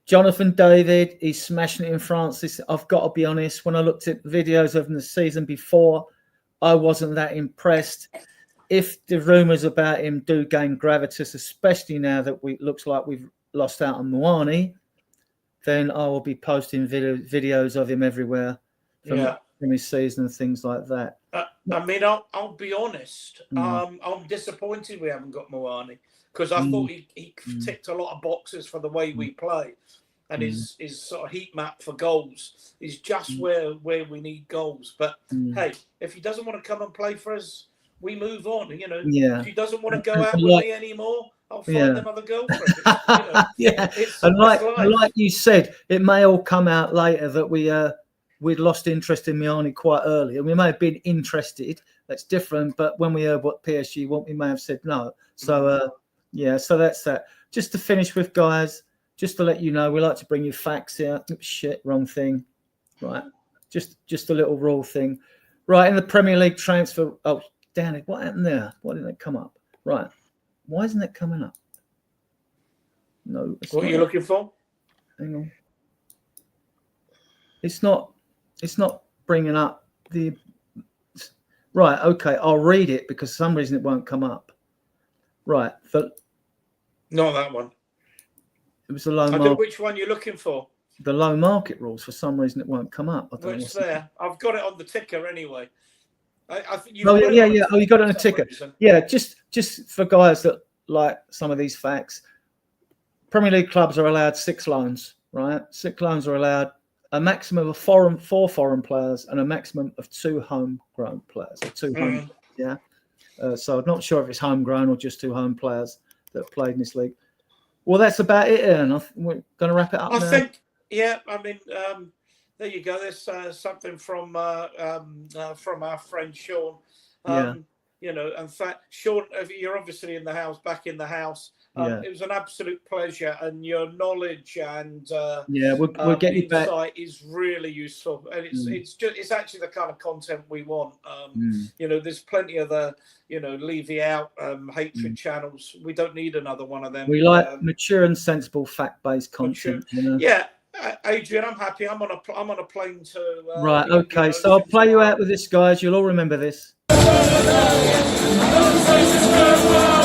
S2: Jonathan David, he's smashing it in France. I've got to be honest, when I looked at videos of him the season before, I wasn't that impressed. If the rumours about him do gain gravitas, especially now that it looks like we've lost out on Moani, then I will be posting videos of him everywhere from his season and things like that.
S1: I mean, I'll be honest. I'm disappointed we haven't got Moani, because I thought he ticked a lot of boxes for the way we play, and his sort of heat map for goals is just where we need goals. But hey, if he doesn't want to come and play for us, we move on. You know, if he doesn't want to go out with me anymore, I'll find another girlfriend.
S2: Like you said, it may all come out later that we'd lost interest in Moani quite early, and we may have been interested. That's different. But when we heard what PSG want, we may have said no. So so that's that. Just to finish with, guys, just to let you know, we like to bring you facts here. Oops, shit, wrong thing. Right, just a little rule thing. Right, in the Premier League transfer. Oh, damn it! What happened there? Why didn't it come up? Right. Why isn't it coming up? No.
S1: What are you looking for?
S2: Hang on. It's not bringing up the. Right. Okay. I'll read it because for some reason it won't come up. Right.
S1: Not that one.
S2: It was the low market.
S1: Which one you're looking for?
S2: The low market rules. For some reason it won't come up. I don't know.
S1: It's there. I've got it on the ticker anyway. I think you.
S2: Oh you got it on a ticker.
S1: Reason.
S2: Yeah. Just for guys that like some of these facts, Premier League clubs are allowed 6 loans. Right. 6 loans are allowed. A maximum of 4 foreign players and a maximum of 2 homegrown players. Or 2 home. Yeah. So I'm not sure if it's homegrown or just 2 home players that have played in this league. Well, that's about it, Ian. We're going to wrap it up now.
S1: I think, I mean, there you go. There's something from our friend Sean. You know, in fact, Sean, you're obviously back in the house. It was an absolute pleasure, and your knowledge and
S2: we'll get you back.
S1: Insight is really useful, and it's actually the kind of content we want. You know, there's plenty of the Levy out hatred channels. We don't need another one of them.
S2: We like mature and sensible, fact-based content. You know?
S1: Yeah. Adrian, I'm happy. I'm on a plane to.
S2: Right. Okay. So I'll play you out with this, guys. You'll all remember this.
S4: Those faces go well.